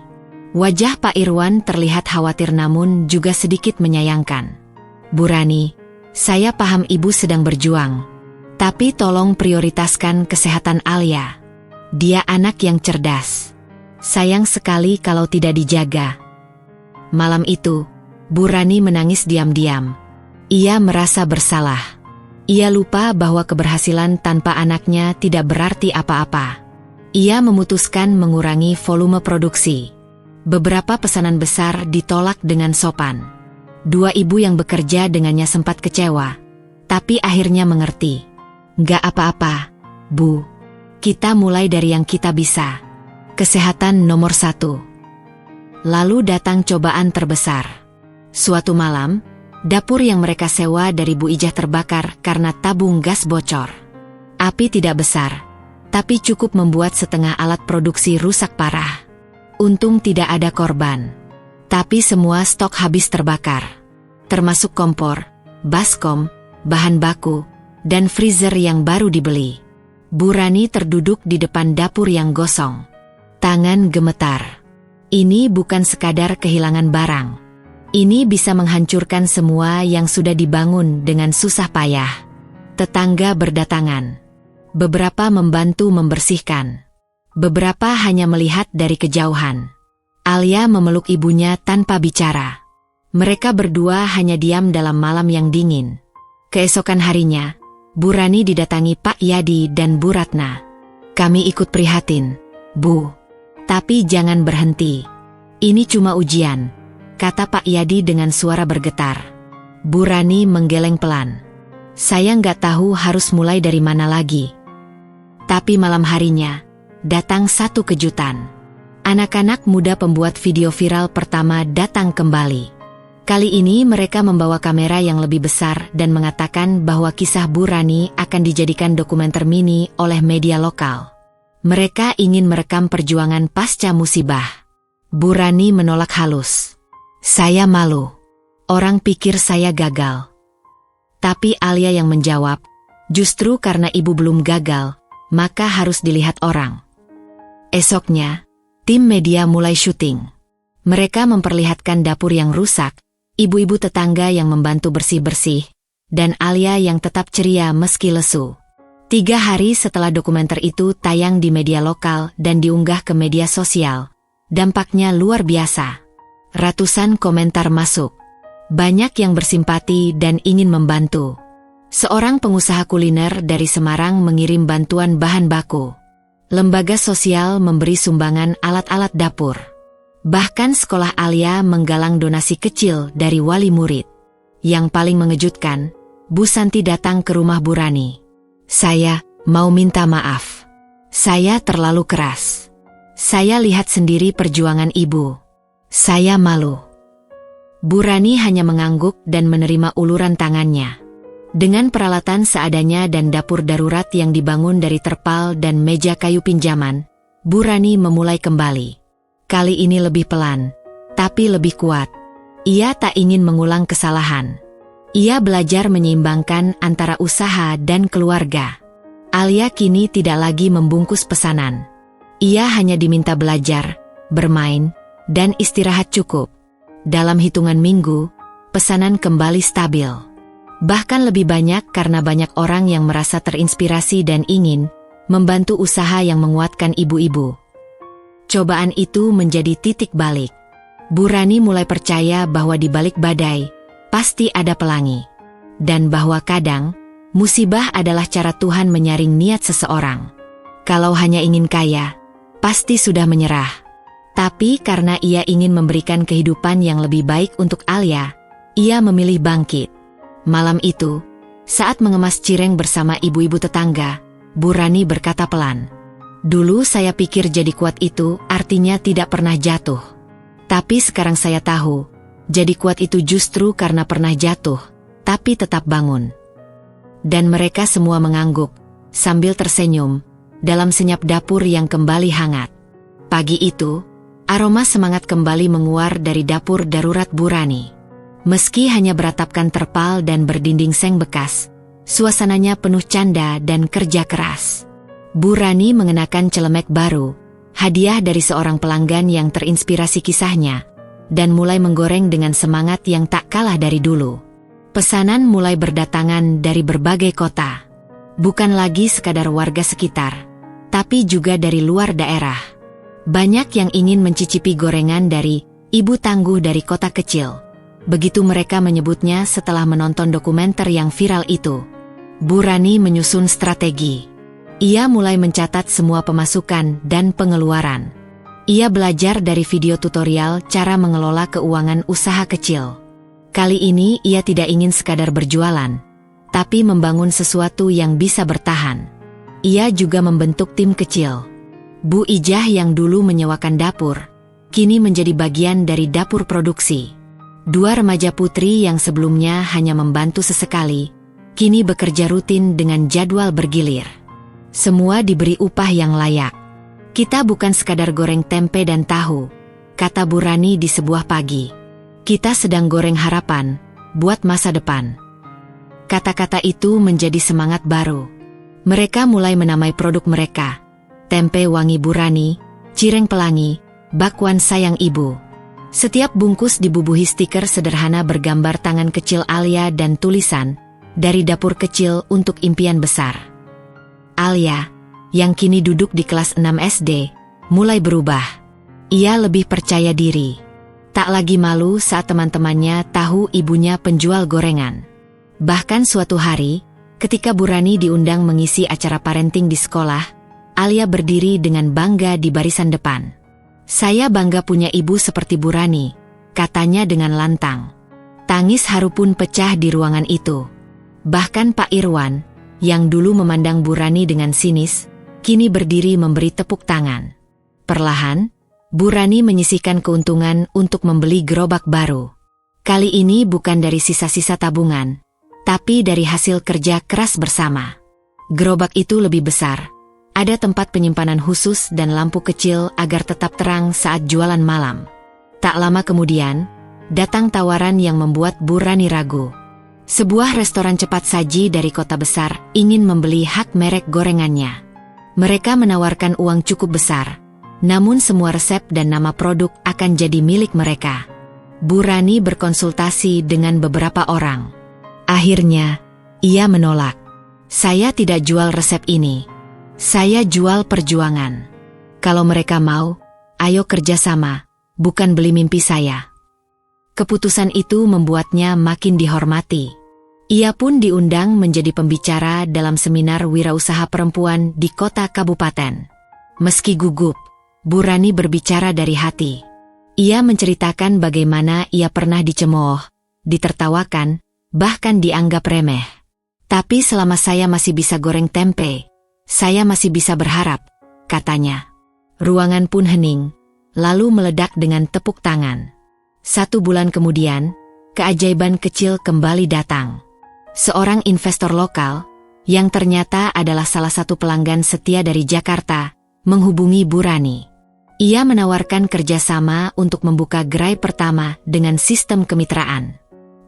Wajah Pak Irwan terlihat khawatir namun juga sedikit menyayangkan. "Bu Rani, saya paham Ibu sedang berjuang. Tapi tolong prioritaskan kesehatan Alia. Dia anak yang cerdas. Sayang sekali kalau tidak dijaga." Malam itu, Bu Rani menangis diam-diam. Ia merasa bersalah. Ia lupa bahwa keberhasilan tanpa anaknya tidak berarti apa-apa. Ia memutuskan mengurangi volume produksi. Beberapa pesanan besar ditolak dengan sopan. Dua ibu yang bekerja dengannya sempat kecewa, tapi akhirnya mengerti. "Nggak apa-apa, Bu. Kita mulai dari yang kita bisa. Kesehatan nomor 1. Lalu datang cobaan terbesar. Suatu malam, dapur yang mereka sewa dari Bu Ijah terbakar karena tabung gas bocor. Api tidak besar, tapi cukup membuat setengah alat produksi rusak parah. Untung tidak ada korban. Tapi semua stok habis terbakar. Termasuk kompor, baskom, bahan baku, dan freezer yang baru dibeli. Bu Rani terduduk di depan dapur yang gosong. Tangan gemetar. Ini bukan sekadar kehilangan barang. Ini bisa menghancurkan semua yang sudah dibangun dengan susah payah. Tetangga berdatangan. Beberapa membantu membersihkan. Beberapa hanya melihat dari kejauhan. Alia memeluk ibunya tanpa bicara. Mereka berdua hanya diam dalam malam yang dingin. Keesokan harinya, Bu Rani didatangi Pak Yadi dan Bu Ratna. "Kami ikut prihatin, Bu. Tapi jangan berhenti. Ini cuma ujian," kata Pak Yadi dengan suara bergetar. Bu Rani menggeleng pelan. "Saya nggak tahu harus mulai dari mana lagi." Tapi malam harinya, datang satu kejutan. Anak-anak muda pembuat video viral pertama datang kembali. Kali ini mereka membawa kamera yang lebih besar dan mengatakan bahwa kisah Bu Rani akan dijadikan dokumenter mini oleh media lokal. Mereka ingin merekam perjuangan pasca musibah. Bu Rani menolak halus. "Saya malu. Orang pikir saya gagal." Tapi Alia yang menjawab, "Justru karena ibu belum gagal, maka harus dilihat orang." Esoknya, tim media mulai syuting. Mereka memperlihatkan dapur yang rusak, ibu-ibu tetangga yang membantu bersih-bersih, dan Alia yang tetap ceria meski lesu. 3 hari setelah dokumenter itu tayang di media lokal dan diunggah ke media sosial, dampaknya luar biasa. Ratusan komentar masuk. Banyak yang bersimpati dan ingin membantu. Seorang pengusaha kuliner dari Semarang mengirim bantuan bahan baku. Lembaga sosial memberi sumbangan alat-alat dapur. Bahkan sekolah Alia menggalang donasi kecil dari wali murid. Yang paling mengejutkan, Bu Santi datang ke rumah Bu Rani. "Saya mau minta maaf. Saya terlalu keras. Saya lihat sendiri perjuangan ibu. Saya malu." Bu Rani hanya mengangguk dan menerima uluran tangannya. Dengan peralatan seadanya dan dapur darurat yang dibangun dari terpal dan meja kayu pinjaman, Bu Rani memulai kembali. Kali ini lebih pelan, tapi lebih kuat. Ia tak ingin mengulang kesalahan. Ia belajar menyeimbangkan antara usaha dan keluarga. Alia kini tidak lagi membungkus pesanan. Ia hanya diminta belajar, bermain, dan istirahat cukup. Dalam hitungan minggu, pesanan kembali stabil. Bahkan lebih banyak karena banyak orang yang merasa terinspirasi dan ingin membantu usaha yang menguatkan ibu-ibu. Cobaan itu menjadi titik balik. Bu Rani mulai percaya bahwa di balik badai, pasti ada pelangi. Dan bahwa kadang, musibah adalah cara Tuhan menyaring niat seseorang. Kalau hanya ingin kaya, pasti sudah menyerah. Tapi karena ia ingin memberikan kehidupan yang lebih baik untuk Alia, ia memilih bangkit. Malam itu, saat mengemas cireng bersama ibu-ibu tetangga, Bu Rani berkata pelan, "Dulu saya pikir jadi kuat itu artinya tidak pernah jatuh. Tapi sekarang saya tahu, jadi kuat itu justru karena pernah jatuh, tapi tetap bangun." Dan mereka semua mengangguk, sambil tersenyum, dalam senyap dapur yang kembali hangat. Pagi itu, aroma semangat kembali menguar dari dapur darurat Bu Rani. Meski hanya beratapkan terpal dan berdinding seng bekas, suasananya penuh canda dan kerja keras. Bu Rani mengenakan celemek baru, hadiah dari seorang pelanggan yang terinspirasi kisahnya, dan mulai menggoreng dengan semangat yang tak kalah dari dulu. Pesanan mulai berdatangan dari berbagai kota. Bukan lagi sekadar warga sekitar, tapi juga dari luar daerah. Banyak yang ingin mencicipi gorengan dari ibu tangguh dari kota kecil. Begitu mereka menyebutnya setelah menonton dokumenter yang viral itu. Bu Rani menyusun strategi. Ia mulai mencatat semua pemasukan dan pengeluaran. Ia belajar dari video tutorial cara mengelola keuangan usaha kecil. Kali ini ia tidak ingin sekadar berjualan, tapi membangun sesuatu yang bisa bertahan. Ia juga membentuk tim kecil. Bu Ijah yang dulu menyewakan dapur, kini menjadi bagian dari dapur produksi. 2 remaja putri yang sebelumnya hanya membantu sesekali, kini bekerja rutin dengan jadwal bergilir. Semua diberi upah yang layak. "Kita bukan sekadar goreng tempe dan tahu," kata Bu Rani di sebuah pagi. "Kita sedang goreng harapan, buat masa depan." Kata-kata itu menjadi semangat baru. Mereka mulai menamai produk mereka. Tempe wangi Bu Rani, cireng pelangi, bakwan sayang ibu. Setiap bungkus dibubuhi stiker sederhana bergambar tangan kecil Alia dan tulisan, "Dari dapur kecil untuk impian besar." Alia, yang kini duduk di kelas 6 SD, mulai berubah. Ia lebih percaya diri. Tak lagi malu saat teman-temannya tahu ibunya penjual gorengan. Bahkan suatu hari, ketika Bu Rani diundang mengisi acara parenting di sekolah, Alia berdiri dengan bangga di barisan depan. "Saya bangga punya ibu seperti Bu Rani," katanya dengan lantang. Tangis haru pun pecah di ruangan itu. Bahkan Pak Irwan, yang dulu memandang Bu Rani dengan sinis, kini berdiri memberi tepuk tangan. Perlahan, Bu Rani menyisihkan keuntungan untuk membeli gerobak baru. Kali ini bukan dari sisa-sisa tabungan, tapi dari hasil kerja keras bersama. Gerobak itu lebih besar, ada tempat penyimpanan khusus dan lampu kecil agar tetap terang saat jualan malam. Tak lama kemudian, datang tawaran yang membuat Bu Rani ragu. Sebuah restoran cepat saji dari kota besar ingin membeli hak merek gorengannya. Mereka menawarkan uang cukup besar, namun semua resep dan nama produk akan jadi milik mereka. Bu Rani berkonsultasi dengan beberapa orang. Akhirnya, ia menolak. "Saya tidak jual resep ini. Saya jual perjuangan. Kalau mereka mau, ayo kerjasama, bukan beli mimpi saya." Keputusan itu membuatnya makin dihormati. Ia pun diundang menjadi pembicara dalam seminar wirausaha perempuan di kota kabupaten. Meski gugup, Bu Rani berbicara dari hati. Ia menceritakan bagaimana ia pernah dicemooh, ditertawakan, bahkan dianggap remeh. "Tapi selama saya masih bisa goreng tempe, saya masih bisa berharap," katanya. Ruangan pun hening, lalu meledak dengan tepuk tangan. 1 bulan kemudian, keajaiban kecil kembali datang. Seorang investor lokal, yang ternyata adalah salah satu pelanggan setia dari Jakarta, menghubungi Bu Rani. Ia menawarkan kerjasama untuk membuka gerai pertama dengan sistem kemitraan.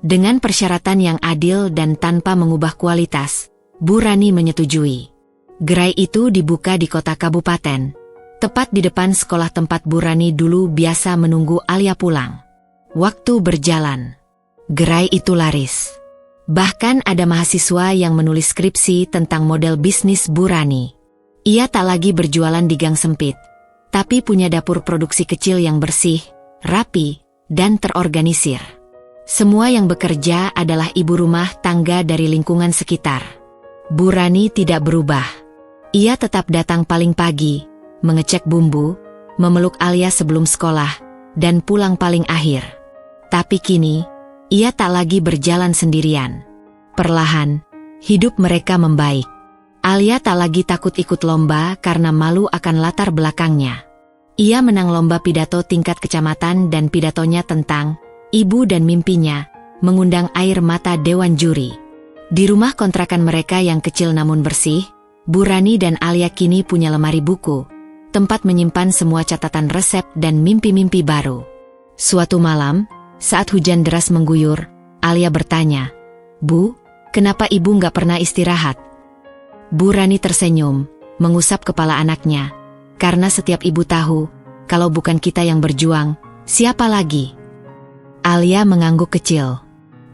Dengan persyaratan yang adil dan tanpa mengubah kualitas, Bu Rani menyetujui. Gerai itu dibuka di kota kabupaten, tepat di depan sekolah tempat Bu Rani dulu biasa menunggu Alia pulang. Waktu berjalan. Gerai itu laris. Bahkan ada mahasiswa yang menulis skripsi tentang model bisnis Bu Rani. Ia tak lagi berjualan di gang sempit, tapi punya dapur produksi kecil yang bersih, rapi, dan terorganisir. Semua yang bekerja adalah ibu rumah tangga dari lingkungan sekitar. Bu Rani tidak berubah. Ia tetap datang paling pagi, mengecek bumbu, memeluk Alia sebelum sekolah, dan pulang paling akhir. Tapi kini, ia tak lagi berjalan sendirian. Perlahan, hidup mereka membaik. Alia tak lagi takut ikut lomba karena malu akan latar belakangnya. Ia menang lomba pidato tingkat kecamatan dan pidatonya tentang ibu dan mimpinya mengundang air mata dewan juri. Di rumah kontrakan mereka yang kecil namun bersih, Bu Rani dan Alia kini punya lemari buku, tempat menyimpan semua catatan resep dan mimpi-mimpi baru. Suatu malam, saat hujan deras mengguyur, Alia bertanya, "Bu, kenapa ibu nggak pernah istirahat?" Bu Rani tersenyum, mengusap kepala anaknya, "Karena setiap ibu tahu, kalau bukan kita yang berjuang, siapa lagi?" Alia mengangguk kecil.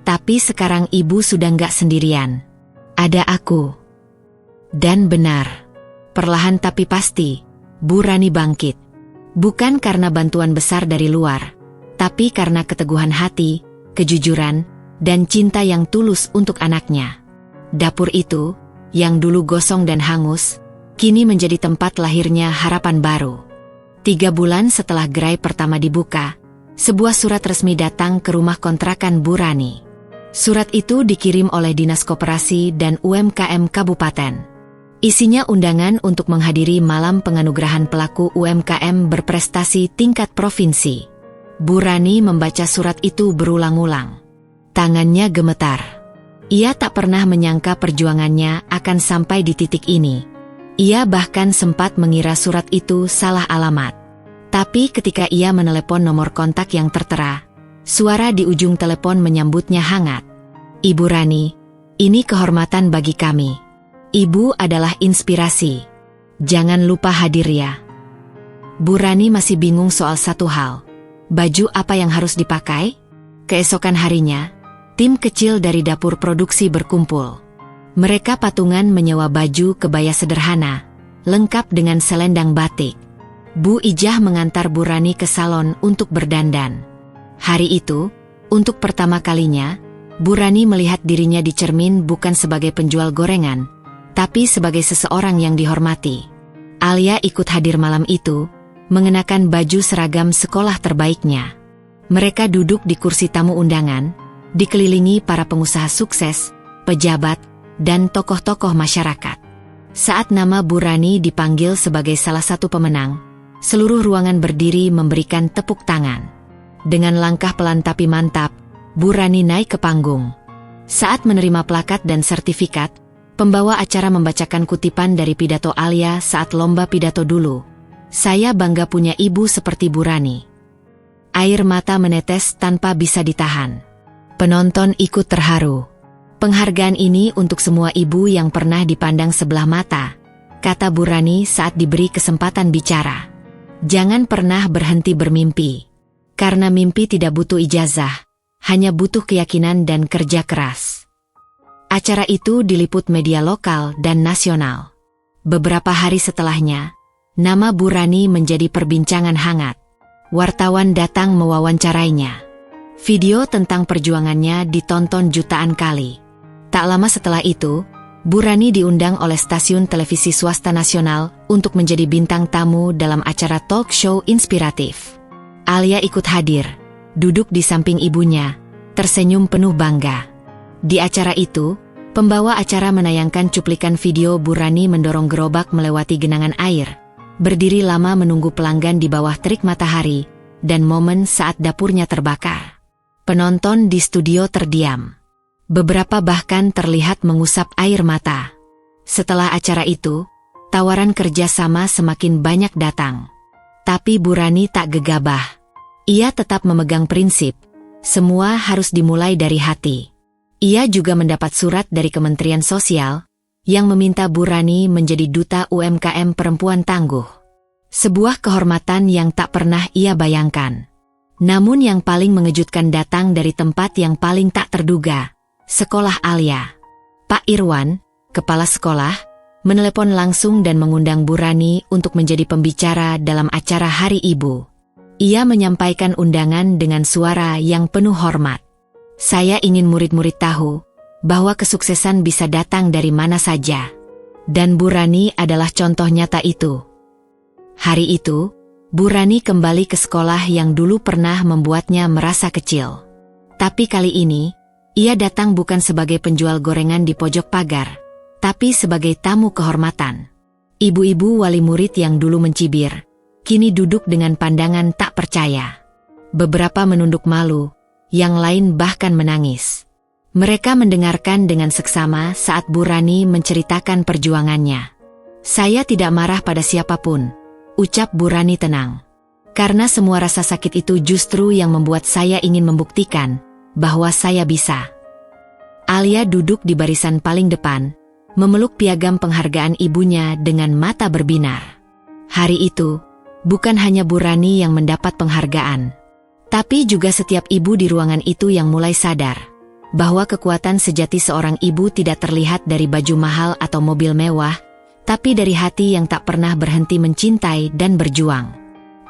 "Tapi sekarang ibu sudah nggak sendirian. Ada aku." Dan benar, perlahan tapi pasti, Bu Rani bangkit. Bukan karena bantuan besar dari luar, tapi karena keteguhan hati, kejujuran, dan cinta yang tulus untuk anaknya. Dapur itu, yang dulu gosong dan hangus, kini menjadi tempat lahirnya harapan baru. 3 bulan setelah gerai pertama dibuka, sebuah surat resmi datang ke rumah kontrakan Bu Rani. Surat itu dikirim oleh Dinas Koperasi dan UMKM Kabupaten. Isinya undangan untuk menghadiri malam penganugerahan pelaku UMKM berprestasi tingkat provinsi. Bu Rani membaca surat itu berulang-ulang. Tangannya gemetar. Ia tak pernah menyangka perjuangannya akan sampai di titik ini. Ia bahkan sempat mengira surat itu salah alamat. Tapi ketika ia menelepon nomor kontak yang tertera, suara di ujung telepon menyambutnya hangat. "Ibu Rani, ini kehormatan bagi kami. Ibu adalah inspirasi. Jangan lupa hadir ya." Bu Rani masih bingung soal satu hal. Baju apa yang harus dipakai? Keesokan harinya, tim kecil dari dapur produksi berkumpul. Mereka patungan menyewa baju kebaya sederhana, lengkap dengan selendang batik. Bu Ijah mengantar Bu Rani ke salon untuk berdandan. Hari itu, untuk pertama kalinya, Bu Rani melihat dirinya di cermin bukan sebagai penjual gorengan, tapi sebagai seseorang yang dihormati. Alia ikut hadir malam itu, mengenakan baju seragam sekolah terbaiknya. Mereka duduk di kursi tamu undangan, dikelilingi para pengusaha sukses, pejabat, dan tokoh-tokoh masyarakat. Saat nama Bu Rani dipanggil sebagai salah satu pemenang, seluruh ruangan berdiri memberikan tepuk tangan. Dengan langkah pelan tapi mantap, Bu Rani naik ke panggung. Saat menerima plakat dan sertifikat, pembawa acara membacakan kutipan dari pidato Alia saat lomba pidato dulu. "Saya bangga punya ibu seperti Bu Rani." Air mata menetes tanpa bisa ditahan. Penonton ikut terharu. "Penghargaan ini untuk semua ibu yang pernah dipandang sebelah mata," kata Bu Rani saat diberi kesempatan bicara. "Jangan pernah berhenti bermimpi. Karena mimpi tidak butuh ijazah, hanya butuh keyakinan dan kerja keras." Acara itu diliput media lokal dan nasional. Beberapa hari setelahnya, nama Bu Rani menjadi perbincangan hangat. Wartawan datang mewawancarainya. Video tentang perjuangannya ditonton jutaan kali. Tak lama setelah itu, Bu Rani diundang oleh stasiun televisi swasta nasional untuk menjadi bintang tamu dalam acara talk show inspiratif. Alia ikut hadir, duduk di samping ibunya, tersenyum penuh bangga. Di acara itu, pembawa acara menayangkan cuplikan video Bu Rani mendorong gerobak melewati genangan air, berdiri lama menunggu pelanggan di bawah terik matahari, dan momen saat dapurnya terbakar. Penonton di studio terdiam. Beberapa bahkan terlihat mengusap air mata. Setelah acara itu, tawaran kerjasama semakin banyak datang. Tapi Bu Rani tak gegabah. Ia tetap memegang prinsip, semua harus dimulai dari hati. Ia juga mendapat surat dari Kementerian Sosial, yang meminta Bu Rani menjadi duta UMKM perempuan tangguh. Sebuah kehormatan yang tak pernah ia bayangkan. Namun yang paling mengejutkan datang dari tempat yang paling tak terduga, sekolah Alia. Pak Irwan, kepala sekolah, menelepon langsung dan mengundang Bu Rani untuk menjadi pembicara dalam acara Hari Ibu. Ia menyampaikan undangan dengan suara yang penuh hormat. "Saya ingin murid-murid tahu bahwa kesuksesan bisa datang dari mana saja. Dan Bu Rani adalah contoh nyata itu. Hari itu, Bu Rani kembali ke sekolah yang dulu pernah membuatnya merasa kecil. Tapi kali ini, ia datang bukan sebagai penjual gorengan di pojok pagar, tapi sebagai tamu kehormatan. Ibu-ibu wali murid yang dulu mencibir, kini duduk dengan pandangan tak percaya. Beberapa menunduk malu, yang lain bahkan menangis. Mereka mendengarkan dengan seksama saat Bu Rani menceritakan perjuangannya. "Saya tidak marah pada siapapun," ucap Bu Rani tenang. "Karena semua rasa sakit itu justru yang membuat saya ingin membuktikan bahwa saya bisa." Alia duduk di barisan paling depan, memeluk piagam penghargaan ibunya dengan mata berbinar. Hari itu, bukan hanya Bu Rani yang mendapat penghargaan, tapi juga setiap ibu di ruangan itu yang mulai sadar bahwa kekuatan sejati seorang ibu tidak terlihat dari baju mahal atau mobil mewah, tapi dari hati yang tak pernah berhenti mencintai dan berjuang.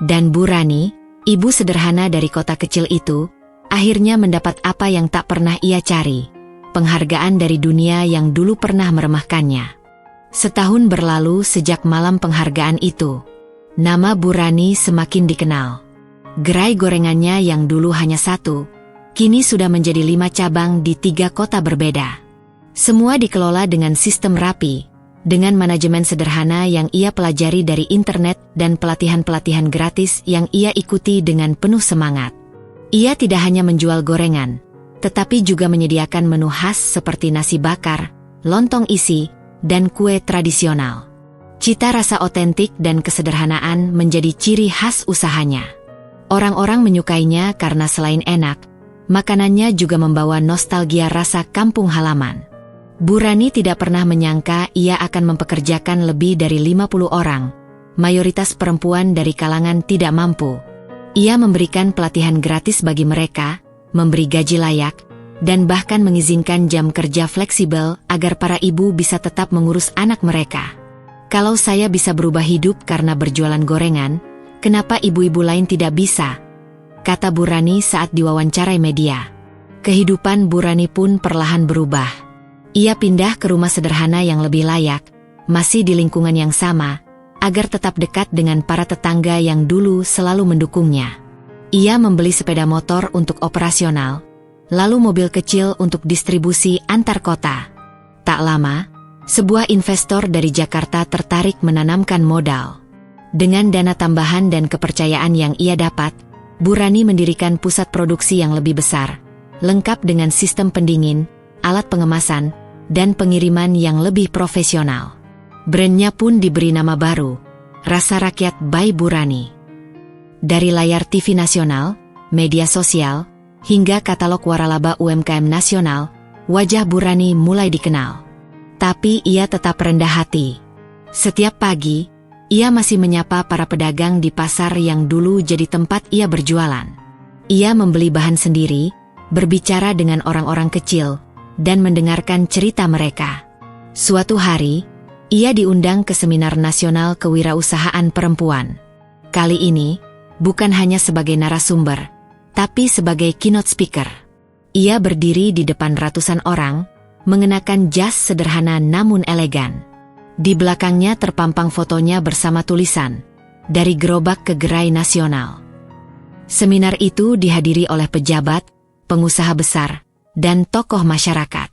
Dan Bu Rani, ibu sederhana dari kota kecil itu, akhirnya mendapat apa yang tak pernah ia cari, penghargaan dari dunia yang dulu pernah meremehkannya. Setahun berlalu sejak malam penghargaan itu, nama Bu Rani semakin dikenal. Gerai gorengannya yang dulu hanya satu, kini sudah menjadi 5 cabang di 3 kota berbeda. Semua dikelola dengan sistem rapi, dengan manajemen sederhana yang ia pelajari dari internet dan pelatihan-pelatihan gratis yang ia ikuti dengan penuh semangat. Ia tidak hanya menjual gorengan, tetapi juga menyediakan menu khas seperti nasi bakar, lontong isi, dan kue tradisional. Cita rasa otentik dan kesederhanaan menjadi ciri khas usahanya. Orang-orang menyukainya karena selain enak, makanannya juga membawa nostalgia rasa kampung halaman. Bu Rani tidak pernah menyangka ia akan mempekerjakan lebih dari 50 orang, mayoritas perempuan dari kalangan tidak mampu. Ia memberikan pelatihan gratis bagi mereka, memberi gaji layak, dan bahkan mengizinkan jam kerja fleksibel agar para ibu bisa tetap mengurus anak mereka. "Kalau saya bisa berubah hidup karena berjualan gorengan, kenapa ibu-ibu lain tidak bisa?" kata Bu Rani saat diwawancarai media. Kehidupan Bu Rani pun perlahan berubah. Ia pindah ke rumah sederhana yang lebih layak, masih di lingkungan yang sama, agar tetap dekat dengan para tetangga yang dulu selalu mendukungnya. Ia membeli sepeda motor untuk operasional, lalu mobil kecil untuk distribusi antar kota. Tak lama, sebuah investor dari Jakarta tertarik menanamkan modal. Dengan dana tambahan dan kepercayaan yang ia dapat, Bu Rani mendirikan pusat produksi yang lebih besar, lengkap dengan sistem pendingin, alat pengemasan, dan pengiriman yang lebih profesional. Brandnya pun diberi nama baru, Rasa Rakyat by Bu Rani. Dari layar TV nasional, media sosial, hingga katalog waralaba UMKM nasional, wajah Bu Rani mulai dikenal. Tapi ia tetap rendah hati. Setiap pagi, ia masih menyapa para pedagang di pasar yang dulu jadi tempat ia berjualan. Ia membeli bahan sendiri, berbicara dengan orang-orang kecil, dan mendengarkan cerita mereka. Suatu hari, ia diundang ke Seminar Nasional Kewirausahaan Perempuan. Kali ini, bukan hanya sebagai narasumber, tapi sebagai keynote speaker. Ia berdiri di depan ratusan orang, mengenakan jas sederhana namun elegan. Di belakangnya terpampang fotonya bersama tulisan, "Dari gerobak ke gerai nasional." Seminar itu dihadiri oleh pejabat, pengusaha besar, dan tokoh masyarakat.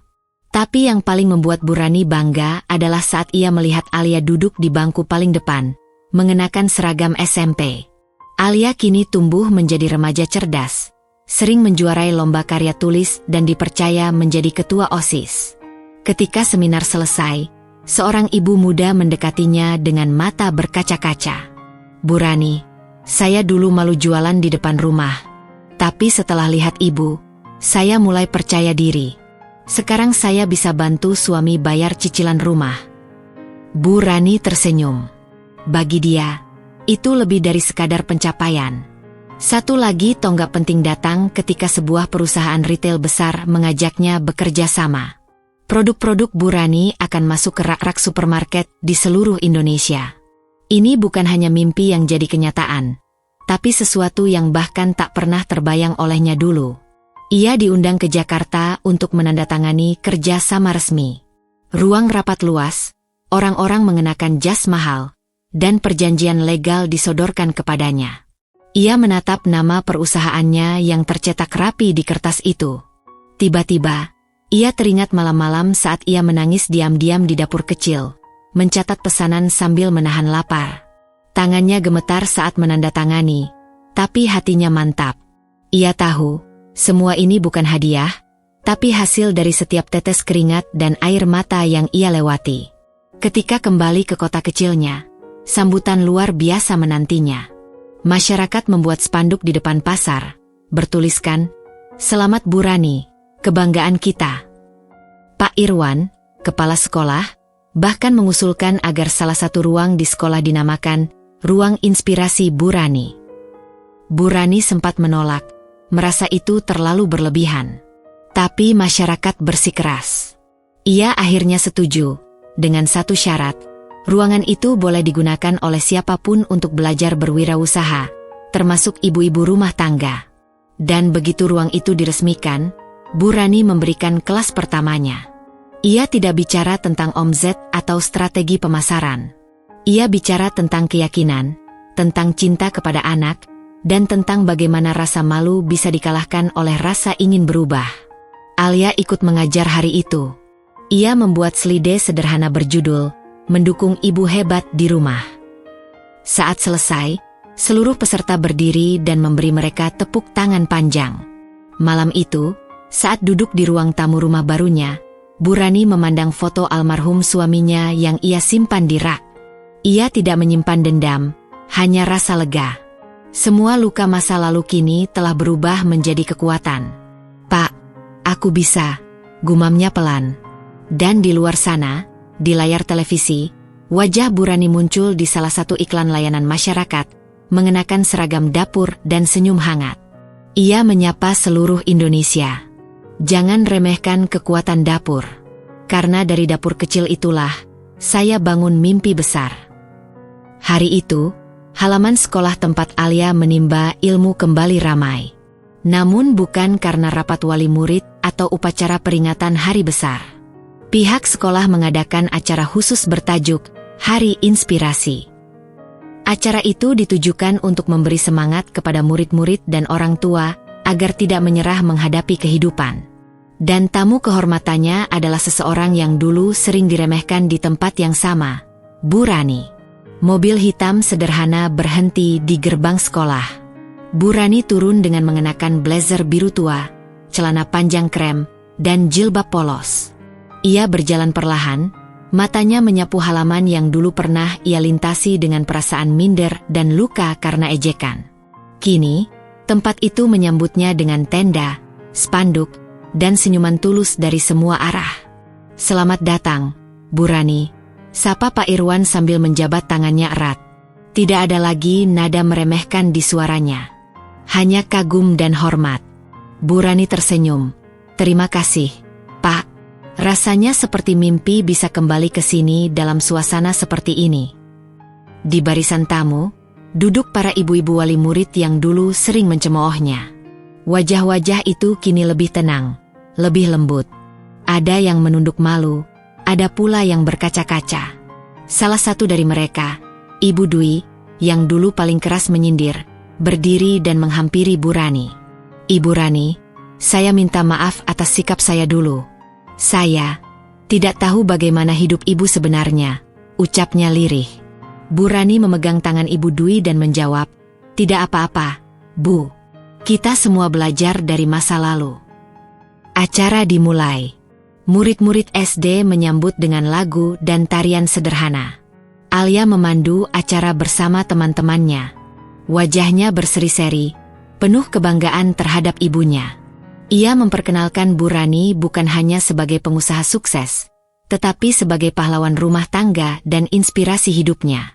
Tapi yang paling membuat Bu Rani bangga adalah saat ia melihat Alia duduk di bangku paling depan, mengenakan seragam SMP. Alia kini tumbuh menjadi remaja cerdas, sering menjuarai lomba karya tulis dan dipercaya menjadi ketua OSIS. Ketika seminar selesai, seorang ibu muda mendekatinya dengan mata berkaca-kaca. "Bu Rani, saya dulu malu jualan di depan rumah. Tapi setelah lihat ibu, saya mulai percaya diri. Sekarang saya bisa bantu suami bayar cicilan rumah." Bu Rani tersenyum. Bagi dia, itu lebih dari sekadar pencapaian. Satu lagi tonggak penting datang ketika sebuah perusahaan retail besar mengajaknya bekerja sama. Produk-produk Bu Rani akan masuk ke rak-rak supermarket di seluruh Indonesia. Ini bukan hanya mimpi yang jadi kenyataan, tapi sesuatu yang bahkan tak pernah terbayang olehnya dulu. Ia diundang ke Jakarta untuk menandatangani kerja sama resmi. Ruang rapat luas, orang-orang mengenakan jas mahal, dan perjanjian legal disodorkan kepadanya. Ia menatap nama perusahaannya yang tercetak rapi di kertas itu. Tiba-tiba, ia teringat malam-malam saat ia menangis diam-diam di dapur kecil, mencatat pesanan sambil menahan lapar. Tangannya gemetar saat menandatangani, tapi hatinya mantap. Ia tahu, semua ini bukan hadiah, tapi hasil dari setiap tetes keringat dan air mata yang ia lewati. Ketika kembali ke kota kecilnya, sambutan luar biasa menantinya. Masyarakat membuat spanduk di depan pasar, bertuliskan, "Selamat Bu Rani, kebanggaan kita." Pak Irwan, kepala sekolah, bahkan mengusulkan agar salah satu ruang di sekolah dinamakan Ruang Inspirasi Bu Rani. Bu Rani sempat menolak, merasa itu terlalu berlebihan. Tapi masyarakat bersikeras. Ia akhirnya setuju, dengan satu syarat, ruangan itu boleh digunakan oleh siapapun untuk belajar berwirausaha, termasuk ibu-ibu rumah tangga. Dan begitu ruang itu diresmikan, Bu Rani memberikan kelas pertamanya. Ia tidak bicara tentang omzet atau strategi pemasaran. Ia bicara tentang keyakinan, tentang cinta kepada anak, dan tentang bagaimana rasa malu bisa dikalahkan oleh rasa ingin berubah. Alia ikut mengajar hari itu. Ia membuat slide sederhana berjudul, "Mendukung Ibu Hebat di Rumah." Saat selesai, seluruh peserta berdiri dan memberi mereka tepuk tangan panjang. Malam itu, saat duduk di ruang tamu rumah barunya, Bu Rani memandang foto almarhum suaminya yang ia simpan di rak. Ia tidak menyimpan dendam, hanya rasa lega. Semua luka masa lalu kini telah berubah menjadi kekuatan. "Pak, aku bisa," gumamnya pelan. Dan di luar sana, di layar televisi, wajah Bu Rani muncul di salah satu iklan layanan masyarakat, mengenakan seragam dapur dan senyum hangat. Ia menyapa seluruh Indonesia. Jangan remehkan kekuatan dapur. Karena dari dapur kecil itulah, saya bangun mimpi besar. Hari itu, halaman sekolah tempat Alia menimba ilmu kembali ramai. Namun bukan karena rapat wali murid atau upacara peringatan hari besar. Pihak sekolah mengadakan acara khusus bertajuk Hari Inspirasi. Acara itu ditujukan untuk memberi semangat kepada murid-murid dan orang tua agar tidak menyerah menghadapi kehidupan. Dan tamu kehormatannya adalah seseorang yang dulu sering diremehkan di tempat yang sama, Bu Rani. Mobil hitam sederhana berhenti di gerbang sekolah. Bu Rani turun dengan mengenakan blazer biru tua, celana panjang krem, dan jilbab polos. Ia berjalan perlahan, matanya menyapu halaman yang dulu pernah ia lintasi dengan perasaan minder dan luka karena ejekan. Kini, tempat itu menyambutnya dengan tenda, spanduk, dan senyuman tulus dari semua arah. "Selamat datang, Bu Rani," sapa Pak Irwan sambil menjabat tangannya erat. Tidak ada lagi nada meremehkan di suaranya. Hanya kagum dan hormat. Bu Rani tersenyum. "Terima kasih, Pak. Rasanya seperti mimpi bisa kembali ke sini dalam suasana seperti ini." Di barisan tamu, duduk para ibu-ibu wali murid yang dulu sering mencemoohnya. Wajah-wajah itu kini lebih tenang, lebih lembut. Ada yang menunduk malu, ada pula yang berkaca-kaca. Salah satu dari mereka, Ibu Dwi, yang dulu paling keras menyindir, berdiri dan menghampiri Bu Rani. "Ibu Rani, saya minta maaf atas sikap saya dulu. Saya tidak tahu bagaimana hidup ibu sebenarnya," ucapnya lirih. Bu Rani memegang tangan Ibu Dwi dan menjawab, "Tidak apa-apa, Bu. Kita semua belajar dari masa lalu." Acara dimulai. Murid-murid SD menyambut dengan lagu dan tarian sederhana. Alia memandu acara bersama teman-temannya. Wajahnya berseri-seri, penuh kebanggaan terhadap ibunya. Ia memperkenalkan Bu Rani bukan hanya sebagai pengusaha sukses, tetapi sebagai pahlawan rumah tangga dan inspirasi hidupnya.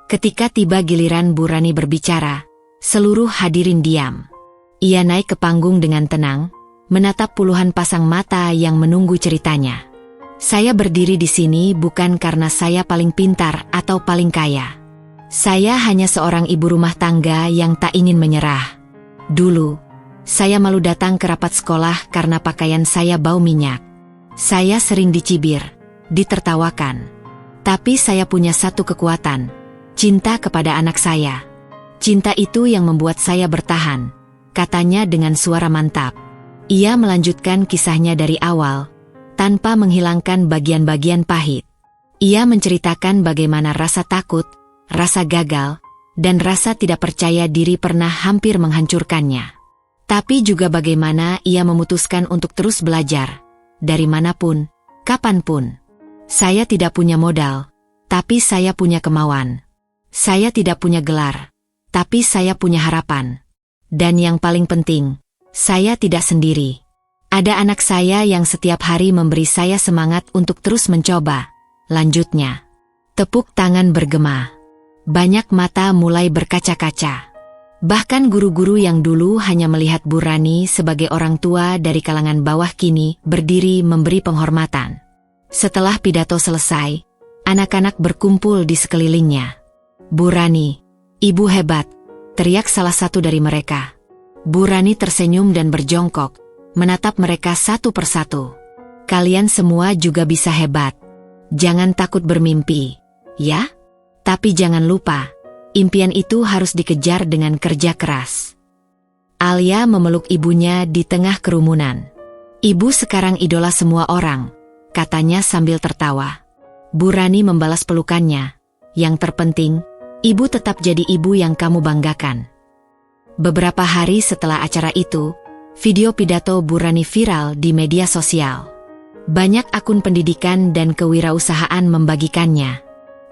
Ketika tiba giliran Bu Rani berbicara, seluruh hadirin diam. Ia naik ke panggung dengan tenang, menatap puluhan pasang mata yang menunggu ceritanya. "Saya berdiri di sini bukan karena saya paling pintar atau paling kaya. Saya hanya seorang ibu rumah tangga yang tak ingin menyerah. Dulu, saya malu datang ke rapat sekolah karena pakaian saya bau minyak. Saya sering dicibir, ditertawakan. Tapi saya punya satu kekuatan, cinta kepada anak saya. Cinta itu yang membuat saya bertahan, katanya dengan suara mantap. Ia melanjutkan kisahnya dari awal, tanpa menghilangkan bagian-bagian pahit. Ia menceritakan bagaimana rasa takut, rasa gagal, dan rasa tidak percaya diri pernah hampir menghancurkannya. Tapi juga bagaimana ia memutuskan untuk terus belajar, dari manapun, kapanpun. Saya tidak punya modal, tapi saya punya kemauan. Saya tidak punya gelar, tapi saya punya harapan. Dan yang paling penting, saya tidak sendiri. Ada anak saya yang setiap hari memberi saya semangat untuk terus mencoba. Lanjutnya, tepuk tangan bergema. Banyak mata mulai berkaca-kaca. Bahkan guru-guru yang dulu hanya melihat Bu Rani sebagai orang tua dari kalangan bawah kini berdiri memberi penghormatan. Setelah pidato selesai, anak-anak berkumpul di sekelilingnya. "Bu Rani, Ibu hebat," teriak salah satu dari mereka. Bu Rani tersenyum dan berjongkok, menatap mereka satu persatu. "Kalian semua juga bisa hebat. Jangan takut bermimpi, ya? Tapi jangan lupa, impian itu harus dikejar dengan kerja keras." Alia memeluk ibunya di tengah kerumunan. "Ibu sekarang idola semua orang," katanya sambil tertawa. Bu Rani membalas pelukannya. "Yang terpenting, ibu tetap jadi ibu yang kamu banggakan." Beberapa hari setelah acara itu, video pidato Bu Rani viral di media sosial. Banyak akun pendidikan dan kewirausahaan membagikannya.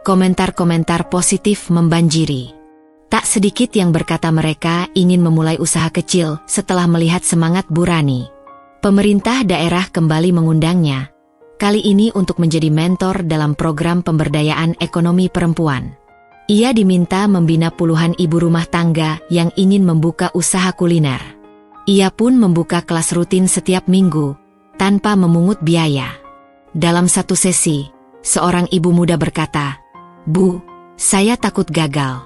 Komentar-komentar positif membanjiri. Tak sedikit yang berkata mereka ingin memulai usaha kecil setelah melihat semangat Bu Rani. Pemerintah daerah kembali mengundangnya, kali ini untuk menjadi mentor dalam program pemberdayaan ekonomi perempuan. Ia diminta membina puluhan ibu rumah tangga yang ingin membuka usaha kuliner. Ia pun membuka kelas rutin setiap minggu, tanpa memungut biaya. Dalam satu sesi, seorang ibu muda berkata, "Bu, saya takut gagal.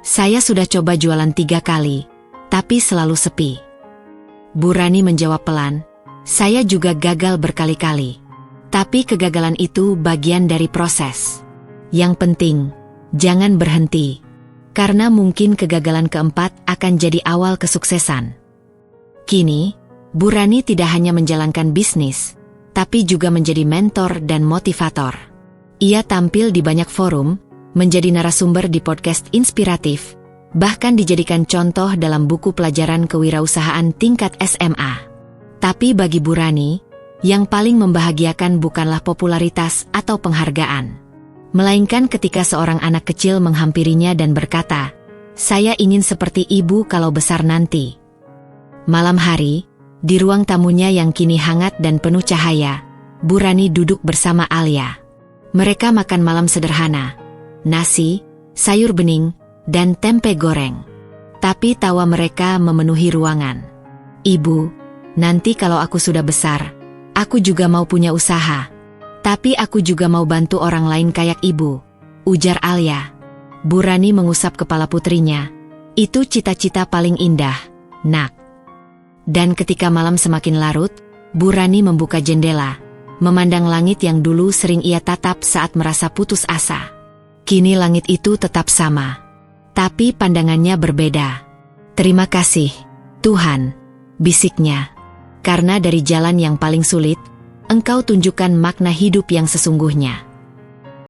Saya sudah coba jualan 3 kali, tapi selalu sepi." Bu Rani menjawab pelan, "Saya juga gagal berkali-kali. Tapi kegagalan itu bagian dari proses. Yang penting, jangan berhenti. Karena mungkin kegagalan keempat akan jadi awal kesuksesan." Kini, Bu Rani tidak hanya menjalankan bisnis, tapi juga menjadi mentor dan motivator. Ia tampil di banyak forum, menjadi narasumber di podcast inspiratif, bahkan dijadikan contoh dalam buku pelajaran kewirausahaan tingkat SMA. Tapi bagi Bu Rani, yang paling membahagiakan bukanlah popularitas atau penghargaan, melainkan ketika seorang anak kecil menghampirinya dan berkata, "Saya ingin seperti ibu kalau besar nanti." Malam hari, di ruang tamunya yang kini hangat dan penuh cahaya, Bu Rani duduk bersama Alia. Mereka makan malam sederhana, nasi, sayur bening, dan tempe goreng. Tapi tawa mereka memenuhi ruangan. "Ibu, nanti kalau aku sudah besar, aku juga mau punya usaha. Tapi aku juga mau bantu orang lain kayak ibu," ujar Alia. Bu Rani mengusap kepala putrinya. "Itu cita-cita paling indah, nak." Dan ketika malam semakin larut, Bu Rani membuka jendela, memandang langit yang dulu sering ia tatap saat merasa putus asa. Kini langit itu tetap sama, tapi pandangannya berbeda. "Terima kasih, Tuhan," bisiknya. "Karena dari jalan yang paling sulit, Engkau tunjukkan makna hidup yang sesungguhnya."